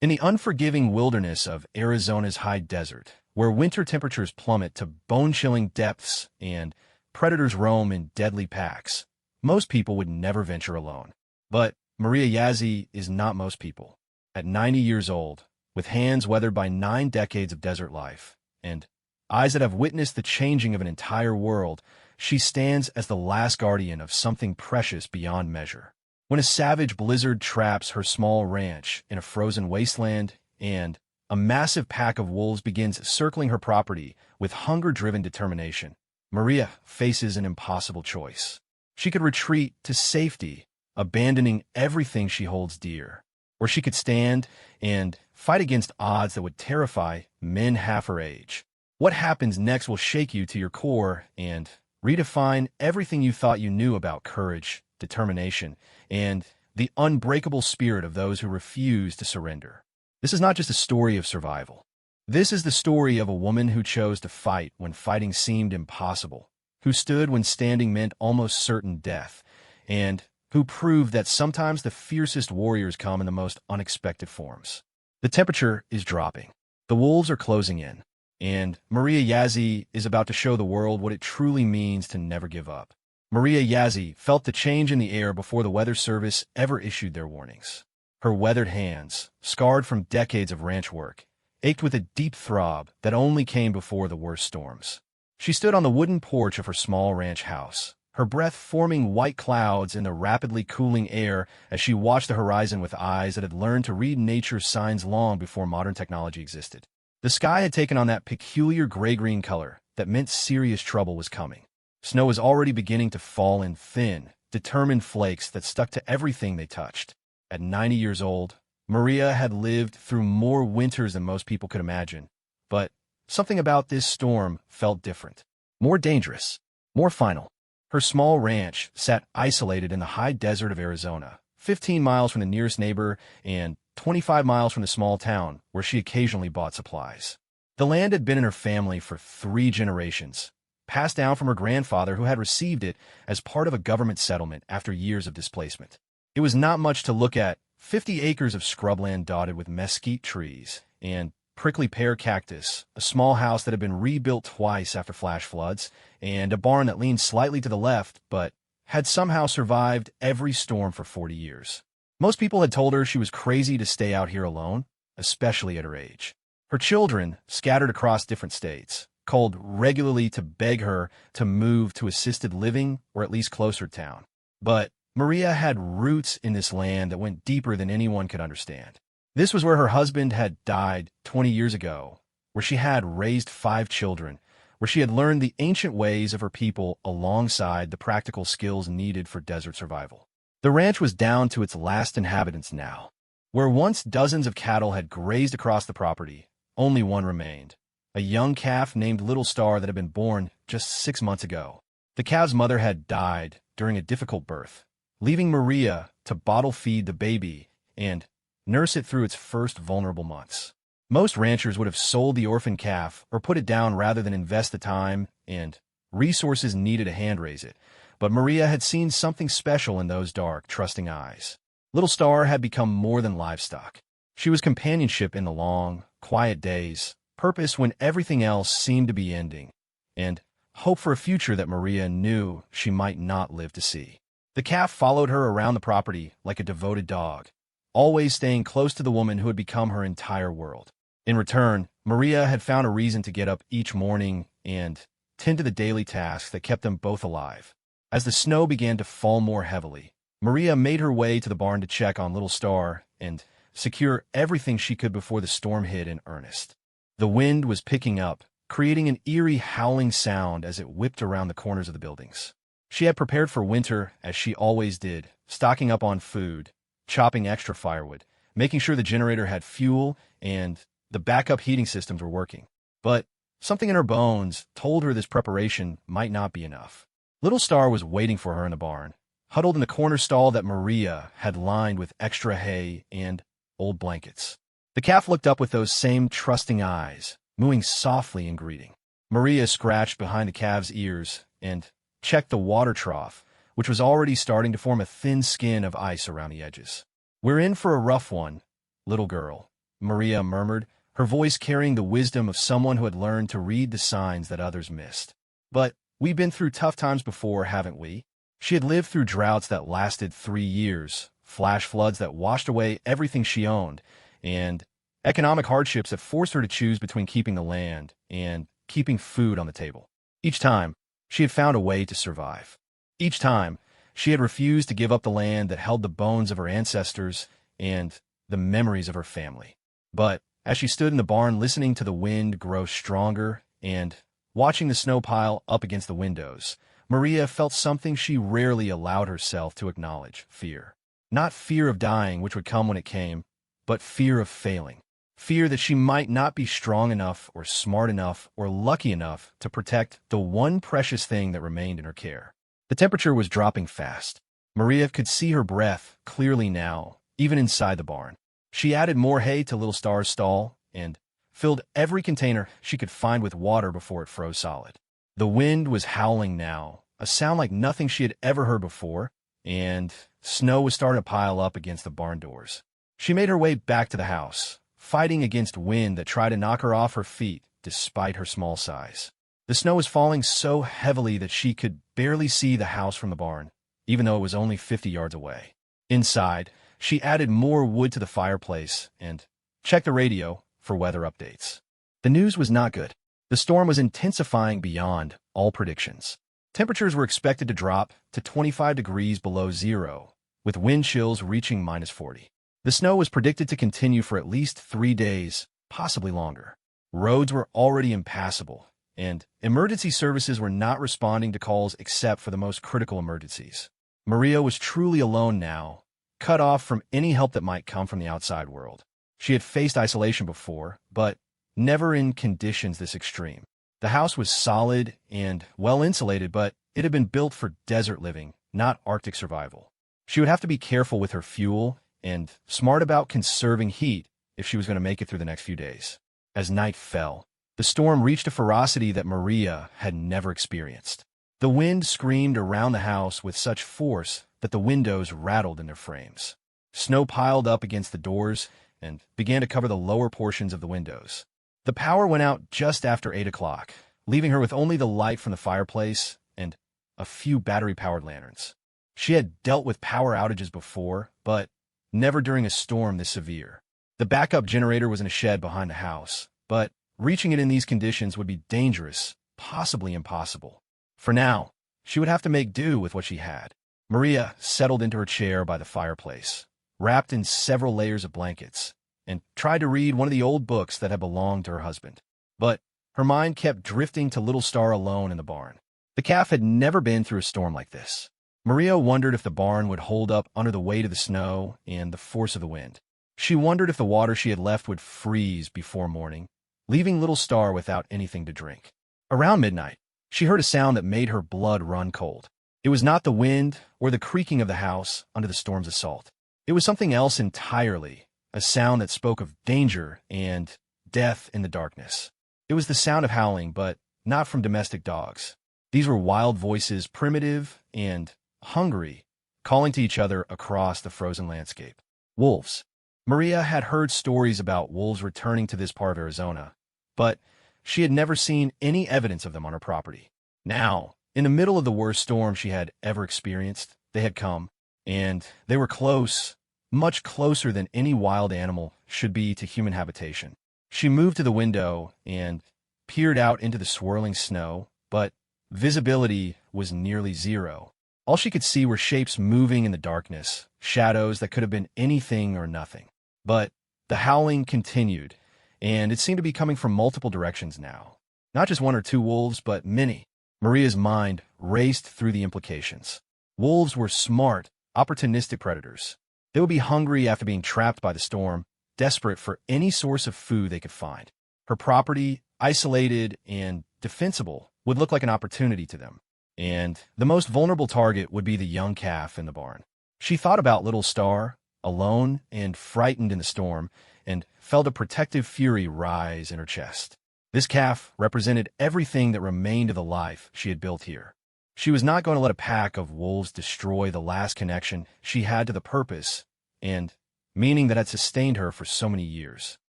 In the unforgiving wilderness of Arizona's high desert, where winter temperatures plummet to bone-chilling depths and predators roam in deadly packs, most people would never venture alone. But Maria Yazzie is not most people. At 90 years old, with hands weathered by 9 decades of desert life, and eyes that have witnessed the changing of an entire world, she stands as the last guardian of something precious beyond measure. When a savage blizzard traps her small ranch in a frozen wasteland, and a massive pack of wolves begins circling her property with hunger-driven determination, Maria faces an impossible choice. She could retreat to safety, abandoning everything she holds dear, or she could stand and fight against odds that would terrify men half her age. What happens next will shake you to your core and redefine everything you thought you knew about courage, determination, and the unbreakable spirit of those who refuse to surrender. This is not just a story of survival. This is the story of a woman who chose to fight when fighting seemed impossible, who stood when standing meant almost certain death, and who proved that sometimes the fiercest warriors come in the most unexpected forms. The temperature is dropping. The wolves are closing in, and Maria Yazzie is about to show the world what it truly means to never give up. Maria Yazzie felt the change in the air before the Weather Service ever issued their warnings. Her weathered hands, scarred from decades of ranch work, ached with a deep throb that only came before the worst storms. She stood on the wooden porch of her small ranch house, her breath forming white clouds in the rapidly cooling air as she watched the horizon with eyes that had learned to read nature's signs long before modern technology existed. The sky had taken on that peculiar gray-green color that meant serious trouble was coming. Snow was already beginning to fall in thin, determined flakes that stuck to everything they touched. At 90 years old, Maria had lived through more winters than most people could imagine. But something about this storm felt different, more dangerous, more final. Her small ranch sat isolated in the high desert of Arizona, 15 miles from the nearest neighbor and 25 miles from the small town where she occasionally bought supplies. The land had been in her family for 3 generations, passed down from her grandfather who had received it as part of a government settlement after years of displacement. It was not much to look at, 50 acres of scrubland dotted with mesquite trees and prickly pear cactus, a small house that had been rebuilt twice after flash floods, and a barn that leaned slightly to the left but had somehow survived every storm for 40 years. Most people had told her she was crazy to stay out here alone, especially at her age. Her children, scattered across different states, called regularly to beg her to move to assisted living or at least closer to town. But Maria had roots in this land that went deeper than anyone could understand. This was where her husband had died 20 years ago, where she had raised 5 children, where she had learned the ancient ways of her people alongside the practical skills needed for desert survival. The ranch was down to its last inhabitants now. Where once dozens of cattle had grazed across the property, only one remained, a young calf named Little Star that had been born just 6 months ago. The calf's mother had died during a difficult birth, leaving Maria to bottle feed the baby and nurse it through its first vulnerable months. Most ranchers would have sold the orphan calf or put it down rather than invest the time and resources needed to hand-raise it, but Maria had seen something special in those dark, trusting eyes. Little Star had become more than livestock. She was companionship in the long, quiet days, purpose when everything else seemed to be ending, and hope for a future that Maria knew she might not live to see. The calf followed her around the property like a devoted dog, always staying close to the woman who had become her entire world. In return, Maria had found a reason to get up each morning and tend to the daily tasks that kept them both alive. As the snow began to fall more heavily, Maria made her way to the barn to check on Little Star and secure everything she could before the storm hit in earnest. The wind was picking up, creating an eerie howling sound as it whipped around the corners of the buildings. She had prepared for winter, as she always did, stocking up on food, chopping extra firewood, making sure the generator had fuel and the backup heating systems were working. But something in her bones told her this preparation might not be enough. Little Star was waiting for her in the barn, huddled in the corner stall that Maria had lined with extra hay and old blankets. The calf looked up with those same trusting eyes, mooing softly in greeting. Maria scratched behind the calf's ears and checked the water trough, which was already starting to form a thin skin of ice around the edges. "We're in for a rough one, little girl," Maria murmured, her voice carrying the wisdom of someone who had learned to read the signs that others missed. But we've been through tough times before, haven't we? She had lived through droughts that lasted 3 years, flash floods that washed away everything she owned, and economic hardships that forced her to choose between keeping the land and keeping food on the table. Each time, she had found a way to survive. Each time, she had refused to give up the land that held the bones of her ancestors and the memories of her family. But as she stood in the barn listening to the wind grow stronger and watching the snow pile up against the windows, Maria felt something she rarely allowed herself to acknowledge: fear. Not fear of dying, which would come when it came, but fear of failing. Fear that she might not be strong enough or smart enough or lucky enough to protect the one precious thing that remained in her care. The temperature was dropping fast. Maria could see her breath clearly now, even inside the barn. She added more hay to Little Star's stall and filled every container she could find with water before it froze solid. The wind was howling now, a sound like nothing she had ever heard before, and snow was starting to pile up against the barn doors. She made her way back to the house, fighting against wind that tried to knock her off her feet despite her small size. The snow was falling so heavily that she could barely see the house from the barn, even though it was only 50 yards away. Inside, she added more wood to the fireplace and checked the radio for weather updates. The news was not good. The storm was intensifying beyond all predictions. Temperatures were expected to drop to 25 degrees below zero, with wind chills reaching -40. The snow was predicted to continue for at least 3 days, possibly longer. Roads were already impassable, and emergency services were not responding to calls except for the most critical emergencies. Maria was truly alone now, cut off from any help that might come from the outside world. She had faced isolation before, but never in conditions this extreme. The house was solid and well-insulated, but it had been built for desert living, not Arctic survival. She would have to be careful with her fuel and smart about conserving heat if she was going to make it through the next few days. As night fell, the storm reached a ferocity that Maria had never experienced. The wind screamed around the house with such force that the windows rattled in their frames. Snow piled up against the doors and began to cover the lower portions of the windows. The power went out just after 8 o'clock, leaving her with only the light from the fireplace and a few battery-powered lanterns. She had dealt with power outages before, but never during a storm this severe. The backup generator was in a shed behind the house, but reaching it in these conditions would be dangerous, possibly impossible. For now, she would have to make do with what she had. Maria settled into her chair by the fireplace, wrapped in several layers of blankets, and tried to read one of the old books that had belonged to her husband. But her mind kept drifting to Little Star alone in the barn. The calf had never been through a storm like this. Maria wondered if the barn would hold up under the weight of the snow and the force of the wind. She wondered if the water she had left would freeze before morning, leaving Little Star without anything to drink. Around midnight, she heard a sound that made her blood run cold. It was not the wind or the creaking of the house under the storm's assault. It was something else entirely, a sound that spoke of danger and death in the darkness. It was the sound of howling, but not from domestic dogs. These were wild voices, primitive and hungry, calling to each other across the frozen landscape. Wolves. Maria had heard stories about wolves returning to this part of Arizona, but she had never seen any evidence of them on her property. Now, in the middle of the worst storm she had ever experienced, they had come, and they were close, much closer than any wild animal should be to human habitation. She moved to the window and peered out into the swirling snow, but visibility was nearly zero. All she could see were shapes moving in the darkness, shadows that could have been anything or nothing. But the howling continued, and it seemed to be coming from multiple directions now. Not just one or two wolves, but many. Maria's mind raced through the implications. Wolves were smart, opportunistic predators. They would be hungry after being trapped by the storm, desperate for any source of food they could find. Her property, isolated and defensible, would look like an opportunity to them. And the most vulnerable target would be the young calf in the barn. She thought about Little Star, alone and frightened in the storm, and felt a protective fury rise in her chest. This calf represented everything that remained of the life she had built here. She was not going to let a pack of wolves destroy the last connection she had to the purpose and meaning that had sustained her for so many years.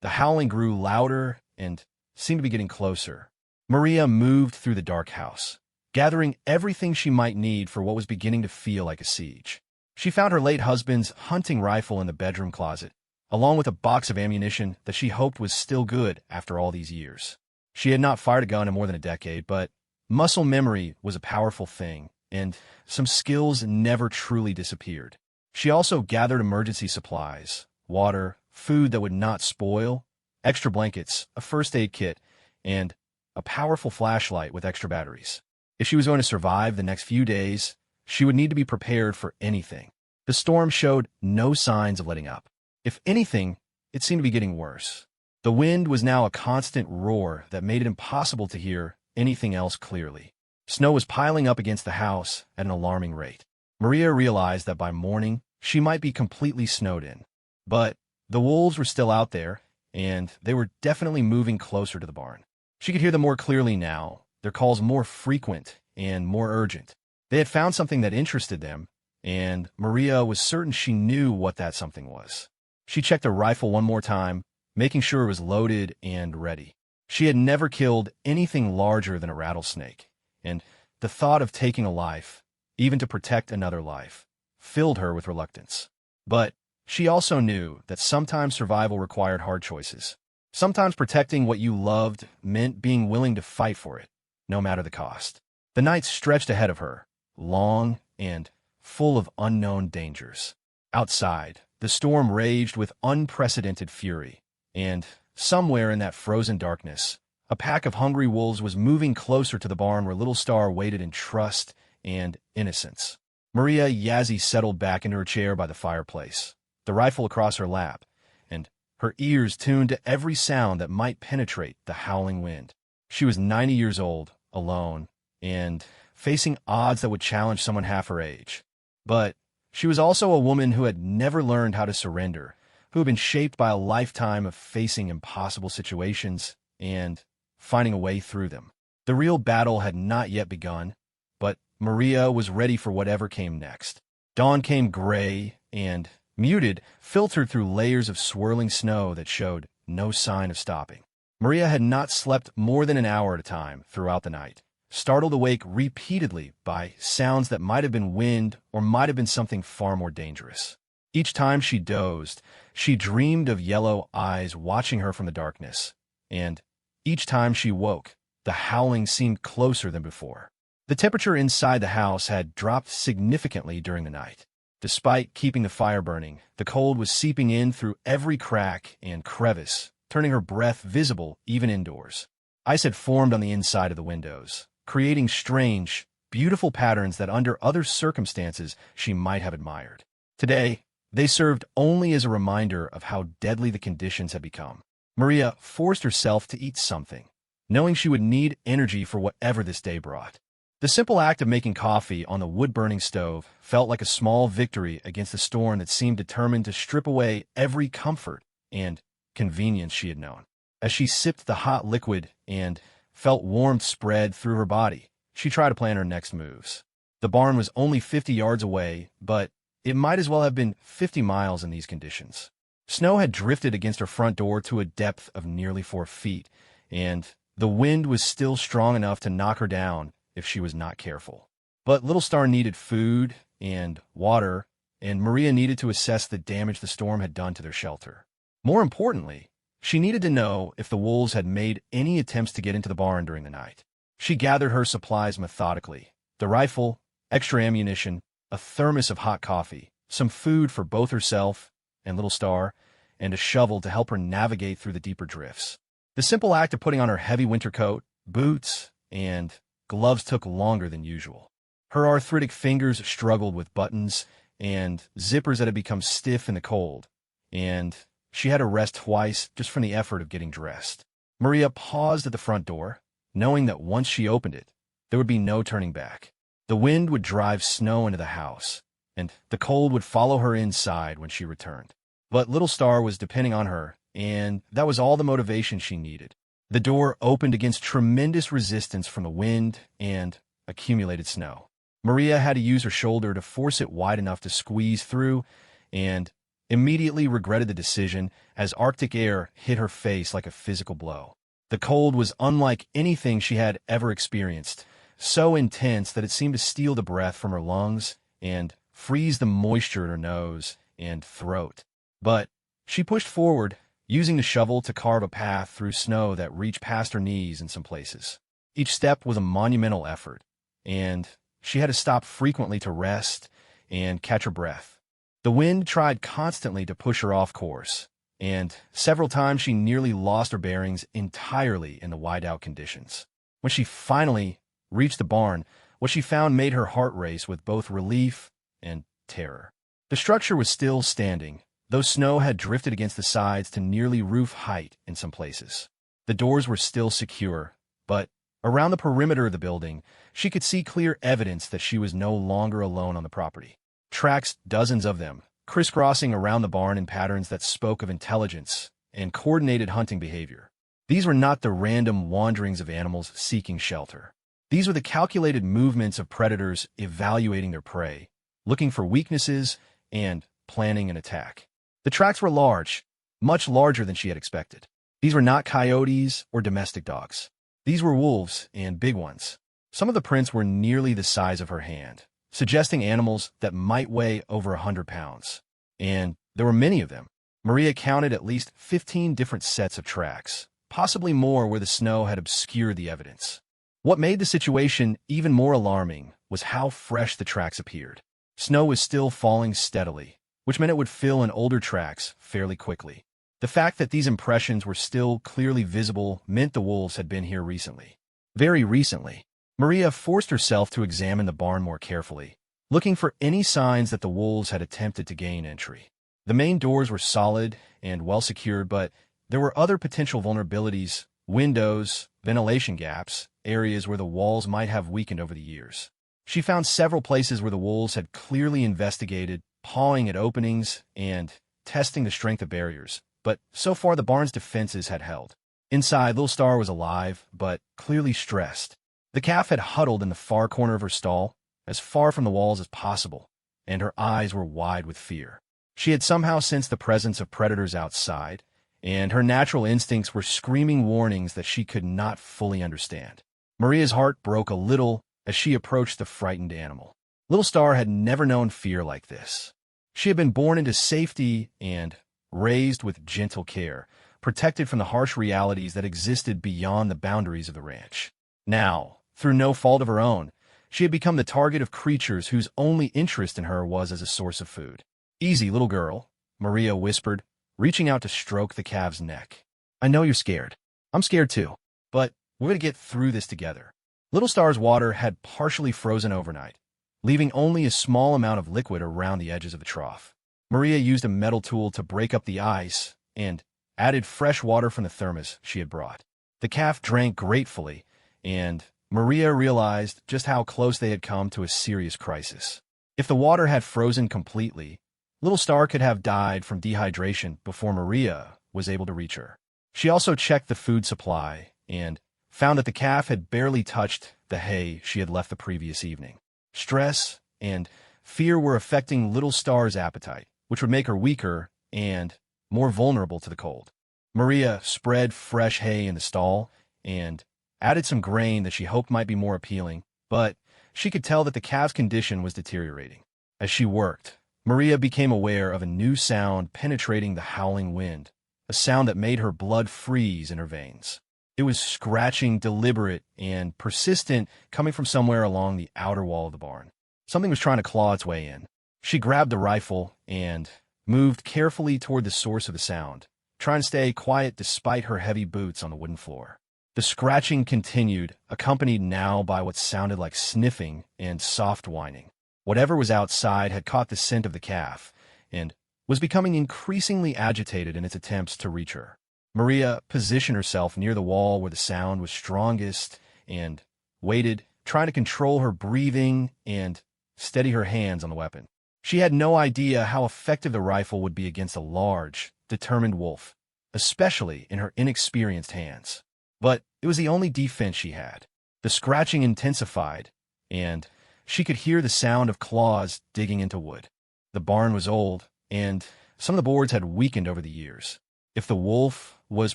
The howling grew louder and seemed to be getting closer. Maria moved through the dark house, gathering everything she might need for what was beginning to feel like a siege. She found her late husband's hunting rifle in the bedroom closet, along with a box of ammunition that she hoped was still good after all these years. She had not fired a gun in more than a decade, but muscle memory was a powerful thing, and some skills never truly disappeared. She also gathered emergency supplies, water, food that would not spoil, extra blankets, a first aid kit, and a powerful flashlight with extra batteries. If she was going to survive the next few days, she would need to be prepared for anything. The storm showed no signs of letting up. If anything, it seemed to be getting worse. The wind was now a constant roar that made it impossible to hear anything else clearly. Snow was piling up against the house at an alarming rate. Maria realized that by morning, she might be completely snowed in. But the wolves were still out there, and they were definitely moving closer to the barn. She could hear them more clearly now, their calls more frequent and more urgent. They had found something that interested them, and Maria was certain she knew what that something was. She checked the rifle one more time, making sure it was loaded and ready. She had never killed anything larger than a rattlesnake, and the thought of taking a life, even to protect another life, filled her with reluctance. But she also knew that sometimes survival required hard choices. Sometimes protecting what you loved meant being willing to fight for it, no matter the cost. The night stretched ahead of her, long and full of unknown dangers. Outside, the storm raged with unprecedented fury, and somewhere in that frozen darkness, a pack of hungry wolves was moving closer to the barn where Little Star waited in trust and innocence. Maria Yazzie settled back into her chair by the fireplace, the rifle across her lap, and her ears tuned to every sound that might penetrate the howling wind. She was 90 years old, alone, and facing odds that would challenge someone half her age. But she was also a woman who had never learned how to surrender, who had been shaped by a lifetime of facing impossible situations and finding a way through them. The real battle had not yet begun, but Maria was ready for whatever came next. Dawn came gray and muted, filtered through layers of swirling snow that showed no sign of stopping. Maria had not slept more than an hour at a time throughout the night, startled awake repeatedly by sounds that might have been wind or might have been something far more dangerous. Each time she dozed, she dreamed of yellow eyes watching her from the darkness, and each time she woke, the howling seemed closer than before. The temperature inside the house had dropped significantly during the night. Despite keeping the fire burning, the cold was seeping in through every crack and crevice, turning her breath visible even indoors. Ice had formed on the inside of the windows, creating strange, beautiful patterns that under other circumstances she might have admired. Today, they served only as a reminder of how deadly the conditions had become. Maria forced herself to eat something, knowing she would need energy for whatever this day brought. The simple act of making coffee on the wood-burning stove felt like a small victory against the storm that seemed determined to strip away every comfort and convenience she had known. As she sipped the hot liquid and felt warmth spread through her body, she tried to plan her next moves. The barn was only 50 yards away, but it might as well have been 50 miles in these conditions. Snow had drifted against her front door to a depth of nearly 4 feet, and the wind was still strong enough to knock her down if she was not careful. But Little Star needed food and water, and Maria needed to assess the damage the storm had done to their shelter. More importantly, she needed to know if the wolves had made any attempts to get into the barn during the night. She gathered her supplies methodically: the rifle, extra ammunition, a thermos of hot coffee, some food for both herself and Little Star, and a shovel to help her navigate through the deeper drifts. The simple act of putting on her heavy winter coat, boots, and gloves took longer than usual. Her arthritic fingers struggled with buttons and zippers that had become stiff in the cold, and she had to rest twice just from the effort of getting dressed. Maria paused at the front door, knowing that once she opened it, there would be no turning back. The wind would drive snow into the house, and the cold would follow her inside when she returned. But Little Star was depending on her, and that was all the motivation she needed. The door opened against tremendous resistance from the wind and accumulated snow. Maria had to use her shoulder to force it wide enough to squeeze through, and immediately regretted the decision as Arctic air hit her face like a physical blow. The cold was unlike anything she had ever experienced, so intense that it seemed to steal the breath from her lungs and freeze the moisture in her nose and throat. But she pushed forward, using the shovel to carve a path through snow that reached past her knees in some places. Each step was a monumental effort, and she had to stop frequently to rest and catch her breath. The wind tried constantly to push her off course, and several times she nearly lost her bearings entirely in the whiteout conditions. When she finally reached the barn, what she found made her heart race with both relief and terror. The structure was still standing, though snow had drifted against the sides to nearly roof height in some places. The doors were still secure, but around the perimeter of the building, she could see clear evidence that she was no longer alone on the property. Tracks, dozens of them, crisscrossing around the barn in patterns that spoke of intelligence and coordinated hunting behavior. These were not the random wanderings of animals seeking shelter. These were the calculated movements of predators evaluating their prey, looking for weaknesses, and planning an attack. The tracks were large, much larger than she had expected. These were not coyotes or domestic dogs. These were wolves, and big ones. Some of the prints were nearly the size of her hand, suggesting animals that might weigh over 100 pounds. And there were many of them. Maria counted at least 15 different sets of tracks, possibly more where the snow had obscured the evidence. What made the situation even more alarming was how fresh the tracks appeared. Snow was still falling steadily, which meant it would fill in older tracks fairly quickly. The fact that these impressions were still clearly visible meant the wolves had been here recently. Very recently. Maria forced herself to examine the barn more carefully, looking for any signs that the wolves had attempted to gain entry. The main doors were solid and well secured, but there were other potential vulnerabilities: windows, ventilation gaps, areas where the walls might have weakened over the years. She found several places where the wolves had clearly investigated, pawing at openings and testing the strength of barriers, but so far the barn's defenses had held. Inside, Little Star was alive, but clearly stressed. The calf had huddled in the far corner of her stall, as far from the walls as possible, and her eyes were wide with fear. She had somehow sensed the presence of predators outside, and her natural instincts were screaming warnings that she could not fully understand. Maria's heart broke a little as she approached the frightened animal. Little Star had never known fear like this. She had been born into safety and raised with gentle care, protected from the harsh realities that existed beyond the boundaries of the ranch. Now, through no fault of her own, she had become the target of creatures whose only interest in her was as a source of food. "Easy, little girl," Maria whispered, reaching out to stroke the calf's neck. "I know you're scared. I'm scared too. But we're going to get through this together." Little Star's water had partially frozen overnight, leaving only a small amount of liquid around the edges of the trough. Maria used a metal tool to break up the ice and added fresh water from the thermos she had brought. The calf drank gratefully, and Maria realized just how close they had come to a serious crisis. If the water had frozen completely, Little Star could have died from dehydration before Maria was able to reach her. She also checked the food supply and found that the calf had barely touched the hay she had left the previous evening. Stress and fear were affecting Little Star's appetite, which would make her weaker and more vulnerable to the cold. Maria spread fresh hay in the stall and added some grain that she hoped might be more appealing, but she could tell that the calf's condition was deteriorating. As she worked, Maria became aware of a new sound penetrating the howling wind, a sound that made her blood freeze in her veins. It was scratching, deliberate, and persistent, coming from somewhere along the outer wall of the barn. Something was trying to claw its way in. She grabbed the rifle and moved carefully toward the source of the sound, trying to stay quiet despite her heavy boots on the wooden floor. The scratching continued, accompanied now by what sounded like sniffing and soft whining. Whatever was outside had caught the scent of the calf and was becoming increasingly agitated in its attempts to reach her. Maria positioned herself near the wall where the sound was strongest and waited, trying to control her breathing and steady her hands on the weapon. She had no idea how effective the rifle would be against a large, determined wolf, especially in her inexperienced hands. But it was the only defense she had. The scratching intensified, and she could hear the sound of claws digging into wood. The barn was old, and some of the boards had weakened over the years. If the wolf was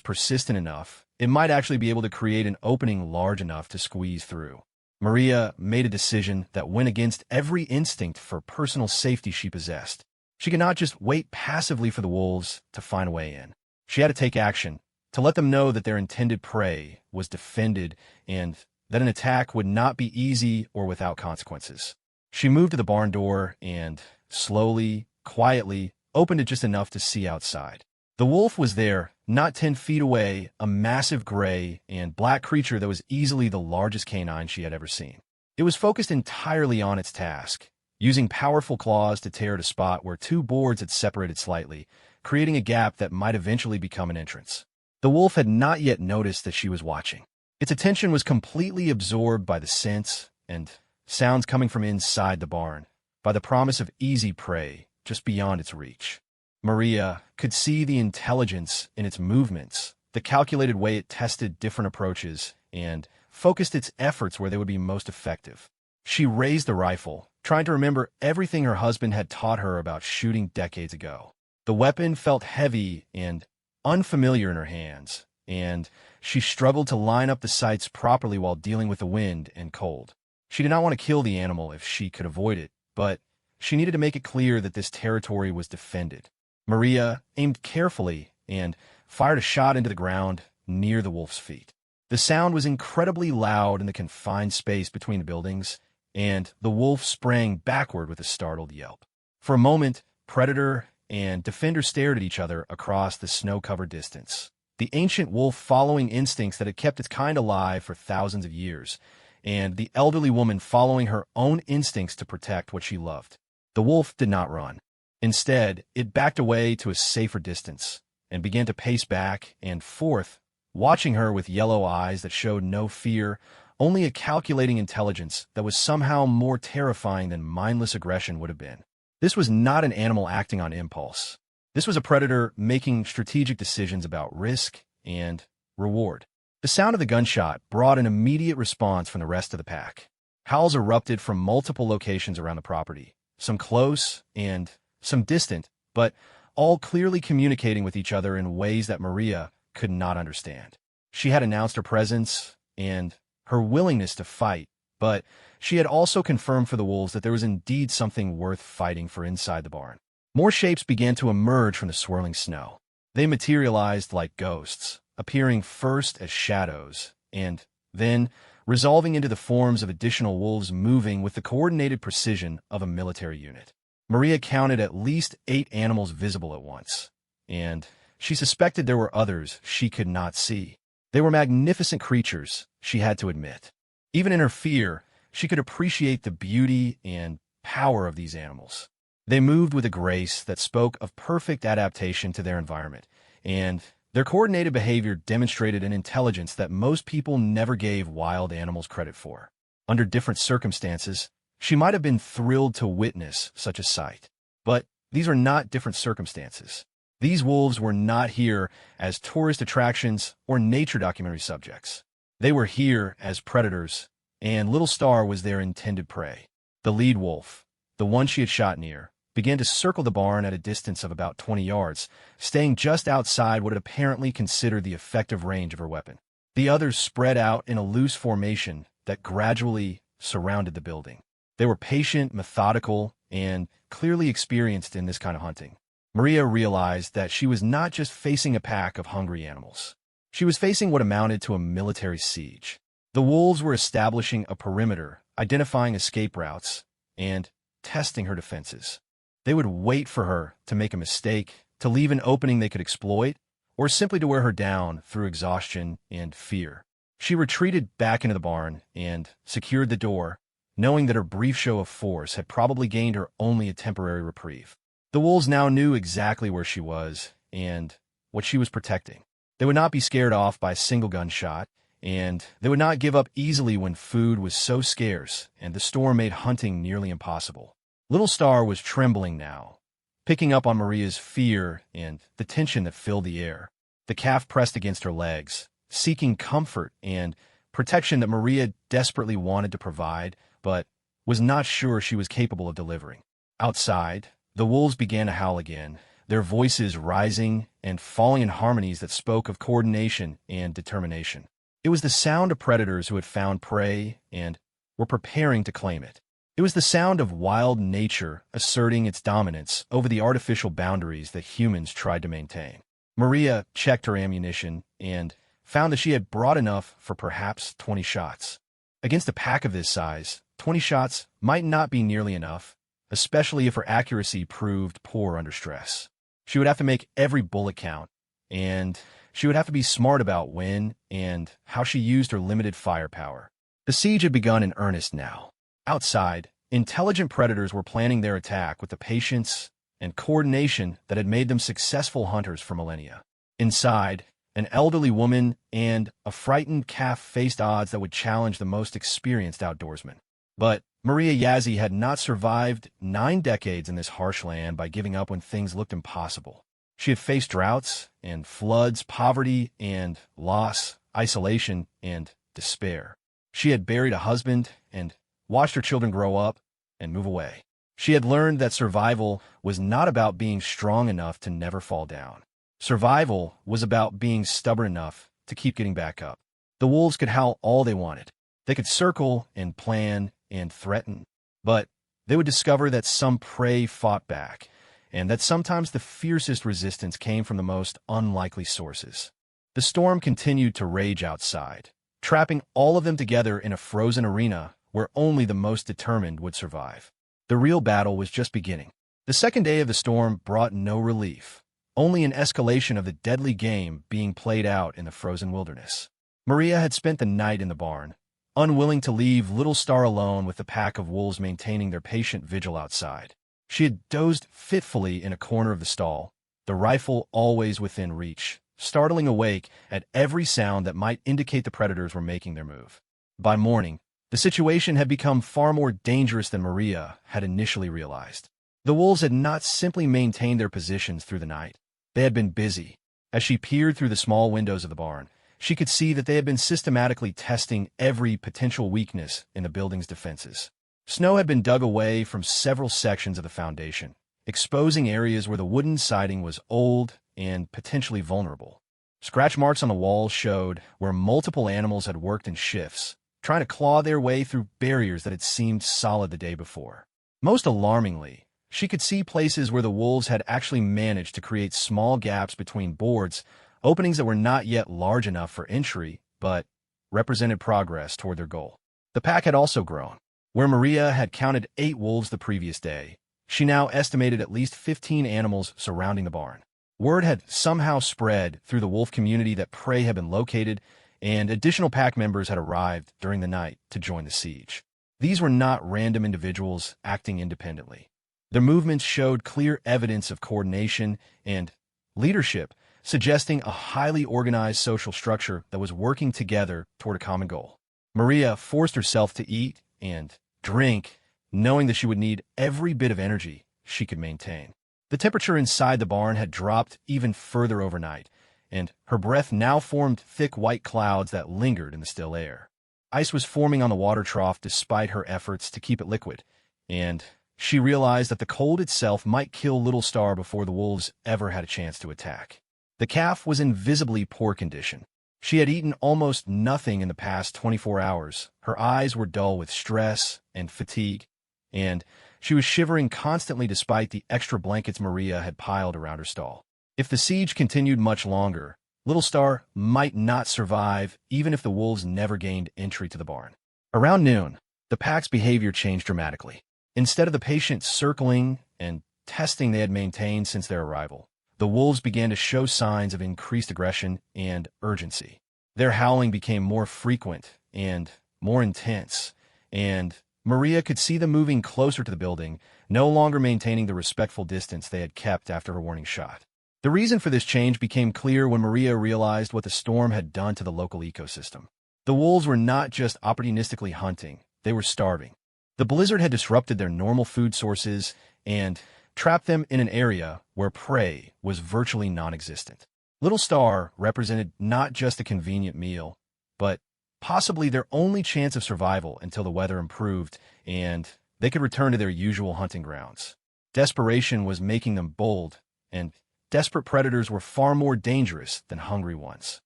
persistent enough, it might actually be able to create an opening large enough to squeeze through. Maria made a decision that went against every instinct for personal safety she possessed. She could not just wait passively for the wolves to find a way in. She had to take action, to let them know that their intended prey was defended and that an attack would not be easy or without consequences. She moved to the barn door and, slowly, quietly, opened it just enough to see outside. The wolf was there, not 10 feet away, a massive gray and black creature that was easily the largest canine she had ever seen. It was focused entirely on its task, using powerful claws to tear at a spot where two boards had separated slightly, creating a gap that might eventually become an entrance. The wolf had not yet noticed that she was watching. Its attention was completely absorbed by the scents and sounds coming from inside the barn, by the promise of easy prey just beyond its reach. Maria could see the intelligence in its movements, the calculated way it tested different approaches, and focused its efforts where they would be most effective. She raised the rifle, trying to remember everything her husband had taught her about shooting decades ago. The weapon felt heavy and unfamiliar in her hands, and she struggled to line up the sights properly while dealing with the wind and cold. She did not want to kill the animal if she could avoid it, but she needed to make it clear that this territory was defended. Maria aimed carefully and fired a shot into the ground near the wolf's feet. The sound was incredibly loud in the confined space between the buildings, and the wolf sprang backward with a startled yelp. For a moment, predator and defender stared at each other across the snow-covered distance. The ancient wolf following instincts that had kept its kind alive for thousands of years, and the elderly woman following her own instincts to protect what she loved. The wolf did not run. Instead, it backed away to a safer distance and began to pace back and forth, watching her with yellow eyes that showed no fear, only a calculating intelligence that was somehow more terrifying than mindless aggression would have been. This was not an animal acting on impulse. This was a predator making strategic decisions about risk and reward. The sound of the gunshot brought an immediate response from the rest of the pack. Howls erupted from multiple locations around the property, some close and some distant, but all clearly communicating with each other in ways that Maria could not understand. She had announced her presence and her willingness to fight, but she had also confirmed for the wolves that there was indeed something worth fighting for inside the barn. More shapes began to emerge from the swirling snow. They materialized like ghosts, appearing first as shadows, and then resolving into the forms of additional wolves moving with the coordinated precision of a military unit. Maria counted at least 8 animals visible at once, and she suspected there were others she could not see. They were magnificent creatures, she had to admit. Even in her fear, she could appreciate the beauty and power of these animals. They moved with a grace that spoke of perfect adaptation to their environment, and their coordinated behavior demonstrated an intelligence that most people never gave wild animals credit for. Under different circumstances, she might have been thrilled to witness such a sight. But these are not different circumstances. These wolves were not here as tourist attractions or nature documentary subjects. They were here as predators, and Little Star was their intended prey. The lead wolf, the one she had shot near, began to circle the barn at a distance of about 20 yards, staying just outside what it apparently considered the effective range of her weapon. The others spread out in a loose formation that gradually surrounded the building. They were patient, methodical, and clearly experienced in this kind of hunting. Maria realized that she was not just facing a pack of hungry animals. She was facing what amounted to a military siege. The wolves were establishing a perimeter, identifying escape routes, and testing her defenses. They would wait for her to make a mistake, to leave an opening they could exploit, or simply to wear her down through exhaustion and fear. She retreated back into the barn and secured the door, knowing that her brief show of force had probably gained her only a temporary reprieve. The wolves now knew exactly where she was and what she was protecting. They would not be scared off by a single gunshot, and they would not give up easily when food was so scarce and the storm made hunting nearly impossible. Little Star was trembling now, picking up on Maria's fear and the tension that filled the air. The calf pressed against her legs, seeking comfort and protection that Maria desperately wanted to provide, but was not sure she was capable of delivering. Outside, the wolves began to howl again, their voices rising and falling in harmonies that spoke of coordination and determination. It was the sound of predators who had found prey and were preparing to claim it. It was the sound of wild nature asserting its dominance over the artificial boundaries that humans tried to maintain. Maria checked her ammunition and found that she had brought enough for perhaps 20 shots. Against a pack of this size, 20 shots might not be nearly enough, especially if her accuracy proved poor under stress. She would have to make every bullet count, and she would have to be smart about when and how she used her limited firepower. The siege had begun in earnest now. Outside, intelligent predators were planning their attack with the patience and coordination that had made them successful hunters for millennia. Inside, an elderly woman and a frightened calf faced odds that would challenge the most experienced outdoorsman. But Maria Yazzie had not survived 9 decades in this harsh land by giving up when things looked impossible. She had faced droughts and floods, poverty and loss, isolation and despair. She had buried a husband and watched her children grow up and move away. She had learned that survival was not about being strong enough to never fall down. Survival was about being stubborn enough to keep getting back up. The wolves could howl all they wanted. They could circle and plan and threaten. But they would discover that some prey fought back, and that sometimes the fiercest resistance came from the most unlikely sources. The storm continued to rage outside, trapping all of them together in a frozen arena where only the most determined would survive. The real battle was just beginning. The second day of the storm brought no relief, only an escalation of the deadly game being played out in the frozen wilderness. Maria had spent the night in the barn, unwilling to leave Little Star alone with the pack of wolves maintaining their patient vigil outside. She had dozed fitfully in a corner of the stall, the rifle always within reach, startling awake at every sound that might indicate the predators were making their move. By morning, the situation had become far more dangerous than Maria had initially realized. The wolves had not simply maintained their positions through the night. They had been busy. As she peered through the small windows of the barn, she could see that they had been systematically testing every potential weakness in the building's defenses. Snow had been dug away from several sections of the foundation, exposing areas where the wooden siding was old and potentially vulnerable. Scratch marks on the walls showed where multiple animals had worked in shifts, trying to claw their way through barriers that had seemed solid the day before. Most alarmingly, she could see places where the wolves had actually managed to create small gaps between boards, openings that were not yet large enough for entry, but represented progress toward their goal. The pack had also grown. Where Maria had counted 8 wolves the previous day, she now estimated at least 15 animals surrounding the barn. Word had somehow spread through the wolf community that prey had been located, and additional pack members had arrived during the night to join the siege. These were not random individuals acting independently. Their movements showed clear evidence of coordination and leadership, suggesting a highly organized social structure that was working together toward a common goal. Maria forced herself to eat and drink, knowing that she would need every bit of energy she could maintain. The temperature inside the barn had dropped even further overnight, and her breath now formed thick white clouds that lingered in the still air. Ice was forming on the water trough despite her efforts to keep it liquid, and she realized that the cold itself might kill Little Star before the wolves ever had a chance to attack. The calf was in visibly poor condition. She had eaten almost nothing in the past 24 hours. Her eyes were dull with stress and fatigue, and she was shivering constantly despite the extra blankets Maria had piled around her stall. If the siege continued much longer, Little Star might not survive even if the wolves never gained entry to the barn. Around noon, the pack's behavior changed dramatically. Instead of the patient circling and testing they had maintained since their arrival, the wolves began to show signs of increased aggression and urgency. Their howling became more frequent and more intense, and Maria could see them moving closer to the building, no longer maintaining the respectful distance they had kept after her warning shot. The reason for this change became clear when Maria realized what the storm had done to the local ecosystem. The wolves were not just opportunistically hunting, they were starving. The blizzard had disrupted their normal food sources and trapped them in an area where prey was virtually non-existent. Little Star represented not just a convenient meal, but possibly their only chance of survival until the weather improved and they could return to their usual hunting grounds. Desperation was making them bold, and desperate predators were far more dangerous than hungry ones.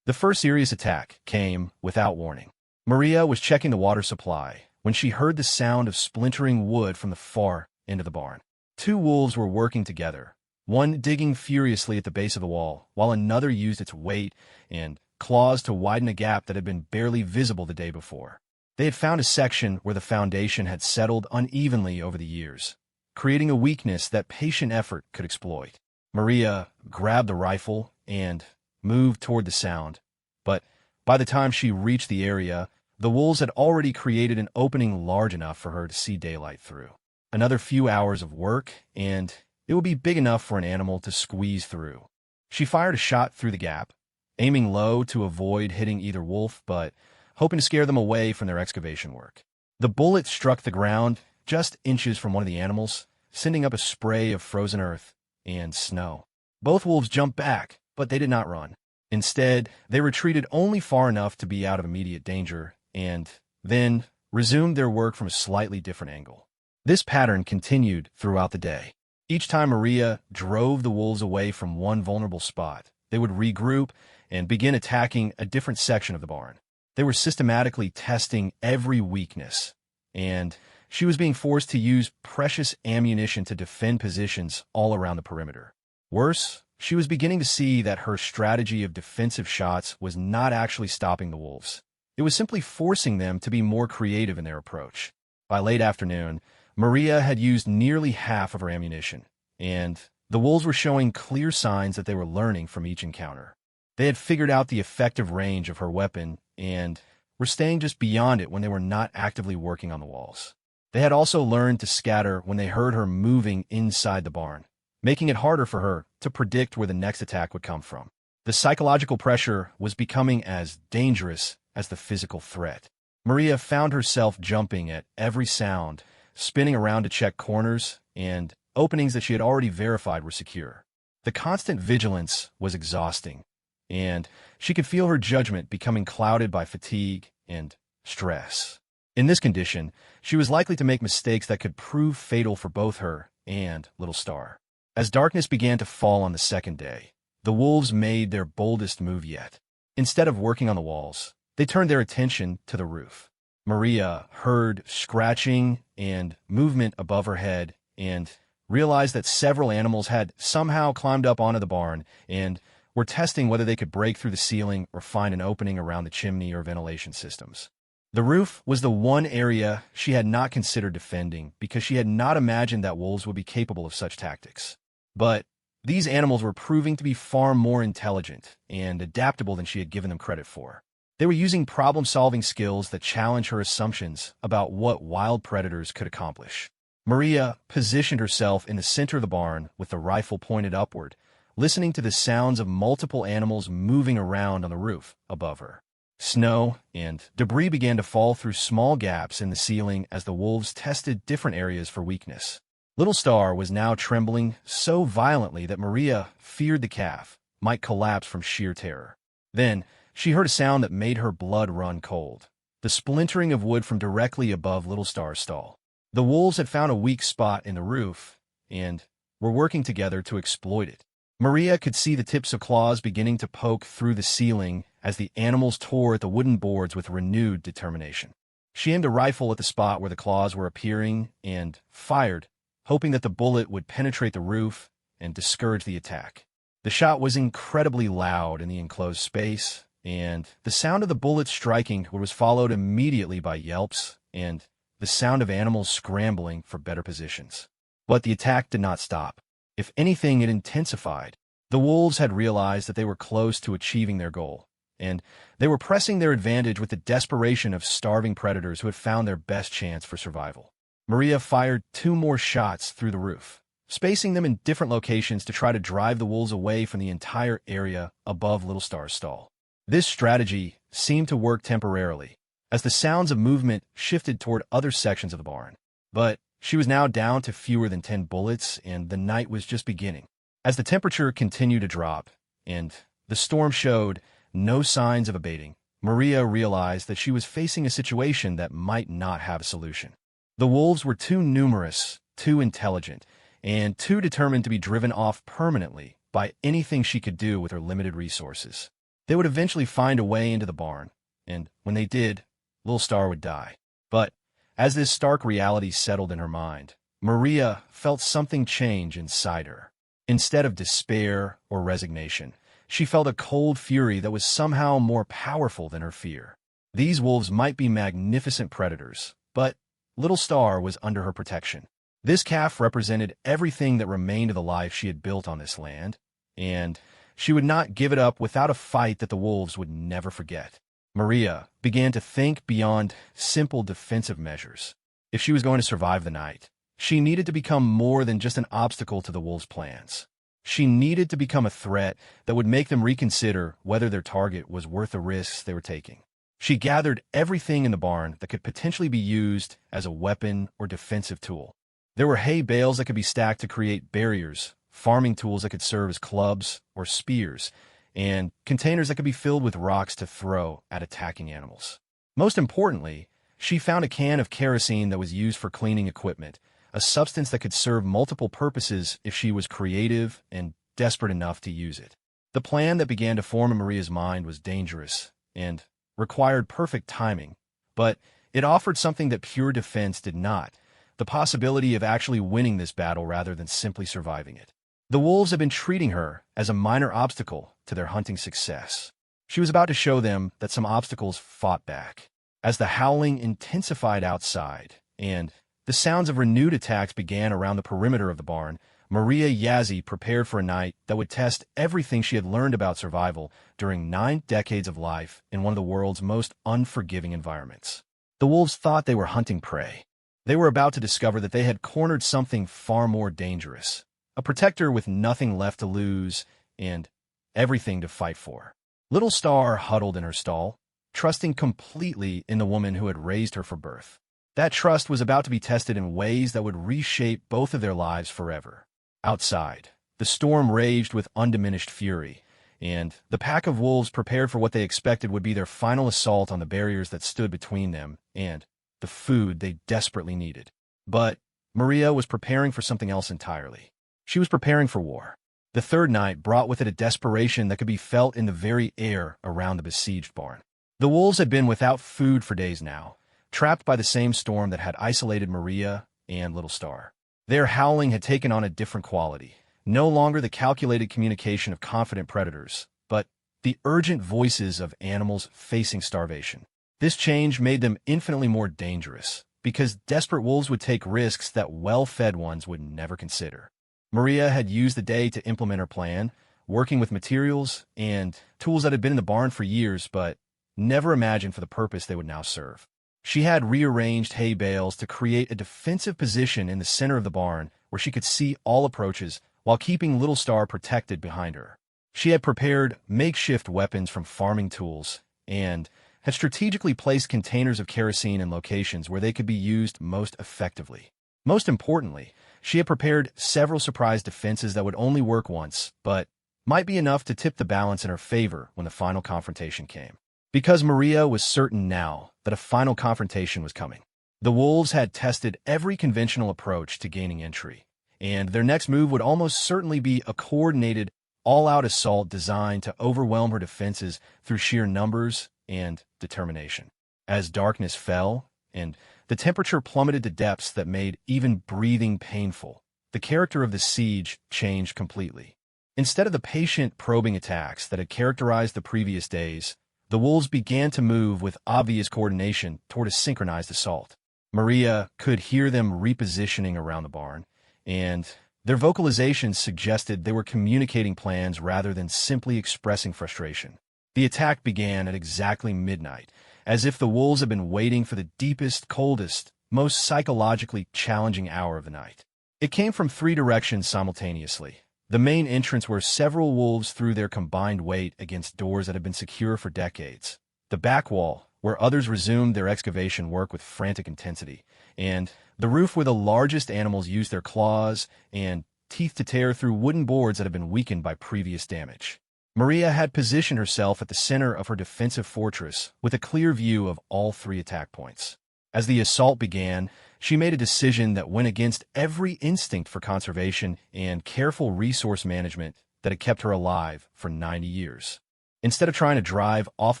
The first serious attack came without warning. Maria was checking the water supply when she heard the sound of splintering wood from the far end of the barn. Two wolves were working together, one digging furiously at the base of the wall, while another used its weight and claws to widen a gap that had been barely visible the day before. They had found a section where the foundation had settled unevenly over the years, creating a weakness that patient effort could exploit. Maria grabbed the rifle and moved toward the sound, but by the time she reached the area, the wolves had already created an opening large enough for her to see daylight through. Another few hours of work, and it would be big enough for an animal to squeeze through. She fired a shot through the gap, aiming low to avoid hitting either wolf, but hoping to scare them away from their excavation work. The bullet struck the ground just inches from one of the animals, sending up a spray of frozen earth and snow. Both wolves jumped back, but they did not run. Instead, they retreated only far enough to be out of immediate danger, and then resumed their work from a slightly different angle. This pattern continued throughout the day. Each time Maria drove the wolves away from one vulnerable spot, they would regroup and begin attacking a different section of the barn. They were systematically testing every weakness, and she was being forced to use precious ammunition to defend positions all around the perimeter. Worse, she was beginning to see that her strategy of defensive shots was not actually stopping the wolves. It was simply forcing them to be more creative in their approach. By late afternoon, Maria had used nearly half of her ammunition, and the wolves were showing clear signs that they were learning from each encounter. They had figured out the effective range of her weapon and were staying just beyond it when they were not actively working on the walls. They had also learned to scatter when they heard her moving inside the barn, making it harder for her to predict where the next attack would come from. The psychological pressure was becoming as dangerous as the physical threat. Maria found herself jumping at every sound, spinning around to check corners and openings that she had already verified were secure. The constant vigilance was exhausting, and she could feel her judgment becoming clouded by fatigue and stress. In this condition, she was likely to make mistakes that could prove fatal for both her and Little Star. As darkness began to fall on the second day, the wolves made their boldest move yet. Instead of working on the walls, they turned their attention to the roof. Maria heard scratching and movement above her head and realized that several animals had somehow climbed up onto the barn and were testing whether they could break through the ceiling or find an opening around the chimney or ventilation systems. The roof was the one area she had not considered defending because she had not imagined that wolves would be capable of such tactics. But these animals were proving to be far more intelligent and adaptable than she had given them credit for. They were using problem-solving skills that challenged her assumptions about what wild predators could accomplish. Maria positioned herself in the center of the barn with the rifle pointed upward, listening to the sounds of multiple animals moving around on the roof above her. Snow and debris began to fall through small gaps in the ceiling as the wolves tested different areas for weakness. Little Star was now trembling so violently that Maria feared the calf might collapse from sheer terror. Then, she heard a sound that made her blood run cold, the splintering of wood from directly above Little Star's stall. The wolves had found a weak spot in the roof and were working together to exploit it. Maria could see the tips of claws beginning to poke through the ceiling as the animals tore at the wooden boards with renewed determination. She aimed a rifle at the spot where the claws were appearing and fired, hoping that the bullet would penetrate the roof and discourage the attack. The shot was incredibly loud in the enclosed space, and the sound of the bullet striking was followed immediately by yelps and the sound of animals scrambling for better positions. But the attack did not stop. If anything, it intensified. The wolves had realized that they were close to achieving their goal, and they were pressing their advantage with the desperation of starving predators who had found their best chance for survival. Maria fired 2 more shots through the roof, spacing them in different locations to try to drive the wolves away from the entire area above Little Star's stall. This strategy seemed to work temporarily, as the sounds of movement shifted toward other sections of the barn. But she was now down to fewer than 10 bullets, and the night was just beginning. As the temperature continued to drop, and the storm showed no signs of abating, Maria realized that she was facing a situation that might not have a solution. The wolves were too numerous, too intelligent, and too determined to be driven off permanently by anything she could do with her limited resources. They would eventually find a way into the barn, and when they did, Little Star would die. But as this stark reality settled in her mind, Maria felt something change inside her. Instead of despair or resignation, she felt a cold fury that was somehow more powerful than her fear. These wolves might be magnificent predators, but Little Star was under her protection. This calf represented everything that remained of the life she had built on this land, and she would not give it up without a fight that the wolves would never forget. Maria began to think beyond simple defensive measures. If she was going to survive the night, she needed to become more than just an obstacle to the wolves' plans. She needed to become a threat that would make them reconsider whether their target was worth the risks they were taking. She gathered everything in the barn that could potentially be used as a weapon or defensive tool. There were hay bales that could be stacked to create barriers, farming tools that could serve as clubs or spears, and containers that could be filled with rocks to throw at attacking animals. Most importantly, she found a can of kerosene that was used for cleaning equipment, a substance that could serve multiple purposes if she was creative and desperate enough to use it. The plan that began to form in Maria's mind was dangerous and required perfect timing, but it offered something that pure defense did not: the possibility of actually winning this battle rather than simply surviving it. The wolves had been treating her as a minor obstacle to their hunting success. She was about to show them that some obstacles fought back. As the howling intensified outside and the sounds of renewed attacks began around the perimeter of the barn, Maria Yazzie prepared for a night that would test everything she had learned about survival during 9 decades of life in one of the world's most unforgiving environments. The wolves thought they were hunting prey. They were about to discover that they had cornered something far more dangerous, a protector with nothing left to lose and everything to fight for. Little Star huddled in her stall, trusting completely in the woman who had raised her for birth. That trust was about to be tested in ways that would reshape both of their lives forever. Outside, the storm raged with undiminished fury, and the pack of wolves prepared for what they expected would be their final assault on the barriers that stood between them and the food they desperately needed. But Maria was preparing for something else entirely. She was preparing for war. The third night brought with it a desperation that could be felt in the very air around the besieged barn. The wolves had been without food for days now, trapped by the same storm that had isolated Maria and Little Star. Their howling had taken on a different quality, no longer the calculated communication of confident predators, but the urgent voices of animals facing starvation. This change made them infinitely more dangerous, because desperate wolves would take risks that well-fed ones would never consider. Maria had used the day to implement her plan, working with materials and tools that had been in the barn for years but never imagined for the purpose they would now serve. She had rearranged hay bales to create a defensive position in the center of the barn where she could see all approaches while keeping Little Star protected behind her. She had prepared makeshift weapons from farming tools and had strategically placed containers of kerosene in locations where they could be used most effectively. Most importantly, she had prepared several surprise defenses that would only work once, but might be enough to tip the balance in her favor when the final confrontation came. Because Maria was certain now that a final confrontation was coming. The wolves had tested every conventional approach to gaining entry, and their next move would almost certainly be a coordinated, all-out assault designed to overwhelm her defenses through sheer numbers and determination. As darkness fell, and the temperature plummeted to depths that made even breathing painful, the character of the siege changed completely. Instead of the patient, probing attacks that had characterized the previous days, the wolves began to move with obvious coordination toward a synchronized assault. Maria could hear them repositioning around the barn, and their vocalizations suggested they were communicating plans rather than simply expressing frustration. The attack began at exactly midnight, as if the wolves had been waiting for the deepest, coldest, most psychologically challenging hour of the night. It came from 3 directions simultaneously. The main entrance where several wolves threw their combined weight against doors that had been secure for decades. The back wall, where others resumed their excavation work with frantic intensity. And the roof where the largest animals used their claws and teeth to tear through wooden boards that had been weakened by previous damage. Maria had positioned herself at the center of her defensive fortress with a clear view of all 3 attack points. As the assault began, She made a decision that went against every instinct for conservation and careful resource management that had kept her alive for 90 years. Instead of trying to drive off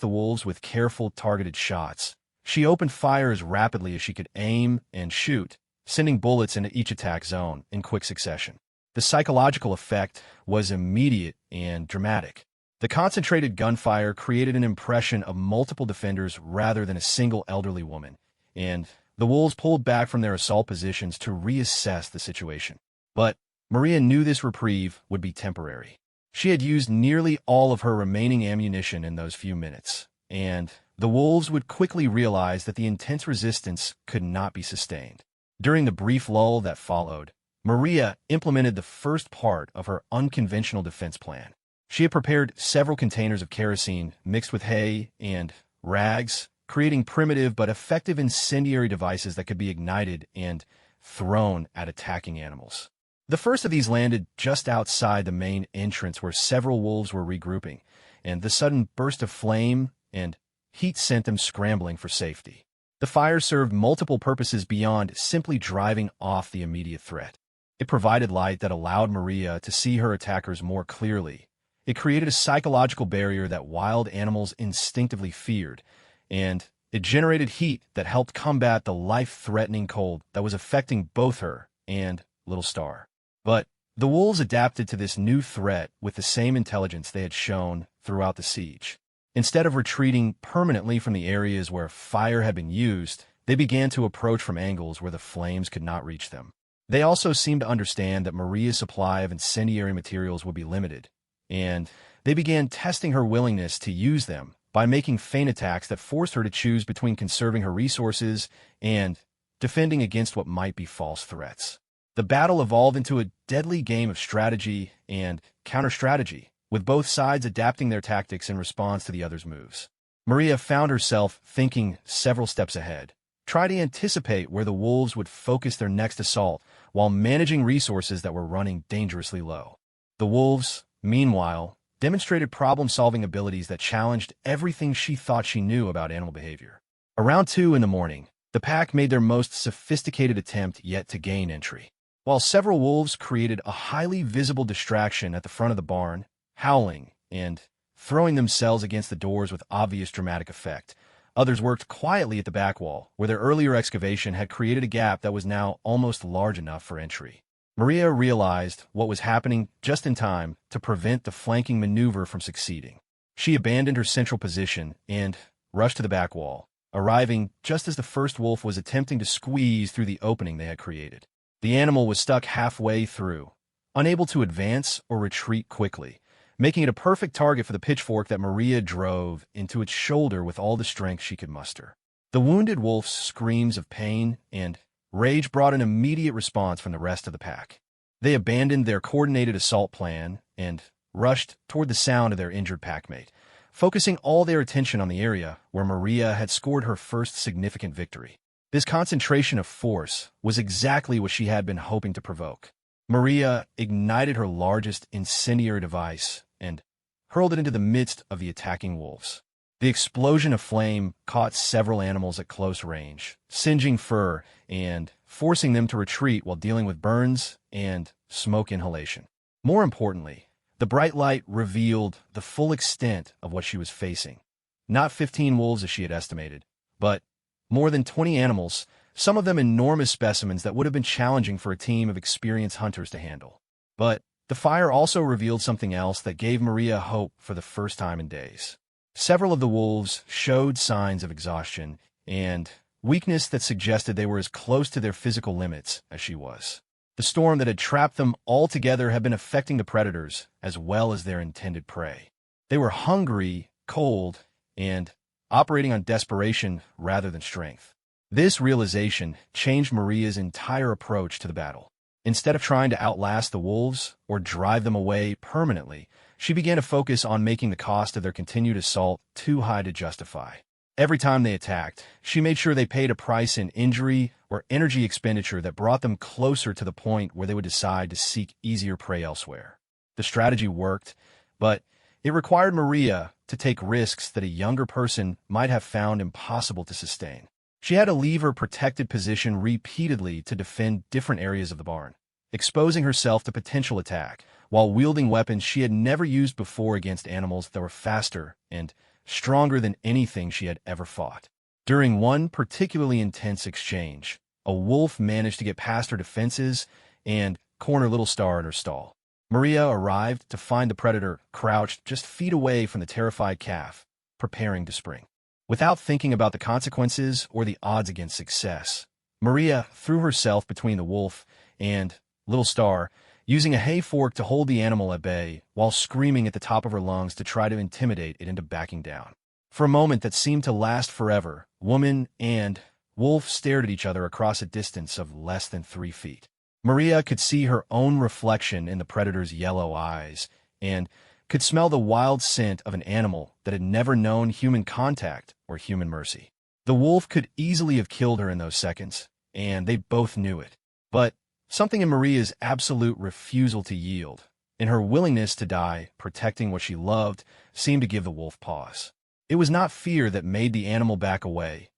the wolves with careful, targeted shots, she opened fire as rapidly as she could aim and shoot, sending bullets into each attack zone in quick succession. The psychological effect was immediate and dramatic. The concentrated gunfire created an impression of multiple defenders rather than a single elderly woman, and the wolves pulled back from their assault positions to reassess the situation. But Maria knew this reprieve would be temporary. She had used nearly all of her remaining ammunition in those few minutes, and the wolves would quickly realize that the intense resistance could not be sustained. During the brief lull that followed, Maria implemented the first part of her unconventional defense plan. She had prepared several containers of kerosene mixed with hay and rags, creating primitive but effective incendiary devices that could be ignited and thrown at attacking animals. The first of these landed just outside the main entrance where several wolves were regrouping, and the sudden burst of flame and heat sent them scrambling for safety. The fire served multiple purposes beyond simply driving off the immediate threat. It provided light that allowed Maria to see her attackers more clearly. It created a psychological barrier that wild animals instinctively feared, and it generated heat that helped combat the life-threatening cold that was affecting both her and Little Star. But the wolves adapted to this new threat with the same intelligence they had shown throughout the siege. Instead of retreating permanently from the areas where fire had been used, they began to approach from angles where the flames could not reach them. They also seemed to understand that Maria's supply of incendiary materials would be limited, and they began testing her willingness to use them by making feint attacks that forced her to choose between conserving her resources and defending against what might be false threats. The battle evolved into a deadly game of strategy and counter-strategy, with both sides adapting their tactics in response to the other's moves. Maria found herself thinking several steps ahead, trying to anticipate where the wolves would focus their next assault while managing resources that were running dangerously low. The wolves, meanwhile, demonstrated problem-solving abilities that challenged everything she thought she knew about animal behavior. Around 2 in the morning, the pack made their most sophisticated attempt yet to gain entry. While several wolves created a highly visible distraction at the front of the barn, howling and throwing themselves against the doors with obvious dramatic effect, others worked quietly at the back wall, where their earlier excavation had created a gap that was now almost large enough for entry. Maria realized what was happening just in time to prevent the flanking maneuver from succeeding. She abandoned her central position and rushed to the back wall, arriving just as the first wolf was attempting to squeeze through the opening they had created. The animal was stuck halfway through, unable to advance or retreat quickly, making it a perfect target for the pitchfork that Maria drove into its shoulder with all the strength she could muster. The wounded wolf's screams of pain and rage brought an immediate response from the rest of the pack. They abandoned their coordinated assault plan and rushed toward the sound of their injured packmate, focusing all their attention on the area where Maria had scored her first significant victory. This concentration of force was exactly what she had been hoping to provoke. Maria ignited her largest incendiary device and hurled it into the midst of the attacking wolves. The explosion of flame caught several animals at close range, singeing fur and forcing them to retreat while dealing with burns and smoke inhalation. More importantly, the bright light revealed the full extent of what she was facing. Not 15 wolves as she had estimated, but more than 20 animals, some of them enormous specimens that would have been challenging for a team of experienced hunters to handle. But the fire also revealed something else that gave Maria hope for the first time in days. Several of the wolves showed signs of exhaustion and weakness that suggested they were as close to their physical limits as she was. The storm that had trapped them all together had been affecting the predators as well as their intended prey. They were hungry, cold, and operating on desperation rather than strength. This realization changed Maria's entire approach to the battle. Instead of trying to outlast the wolves or drive them away permanently, she began to focus on making the cost of their continued assault too high to justify. Every time they attacked, she made sure they paid a price in injury or energy expenditure that brought them closer to the point where they would decide to seek easier prey elsewhere. The strategy worked, but it required Maria to take risks that a younger person might have found impossible to sustain. She had to leave her protected position repeatedly to defend different areas of the barn, exposing herself to potential attack, while wielding weapons she had never used before against animals that were faster and stronger than anything she had ever fought. During one particularly intense exchange, a wolf managed to get past her defenses and corner Little Star in her stall. Maria arrived to find the predator crouched just feet away from the terrified calf, preparing to spring. Without thinking about the consequences or the odds against success, Maria threw herself between the wolf and Little Star, using a hay fork to hold the animal at bay while screaming at the top of her lungs to try to intimidate it into backing down. For a moment that seemed to last forever, woman and wolf stared at each other across a distance of less than 3 feet. Maria could see her own reflection in the predator's yellow eyes and could smell the wild scent of an animal that had never known human contact or human mercy. The wolf could easily have killed her in those seconds, and they both knew it. But something in Maria's absolute refusal to yield, in her willingness to die protecting what she loved, seemed to give the wolf pause. It was not fear that made the animal back away.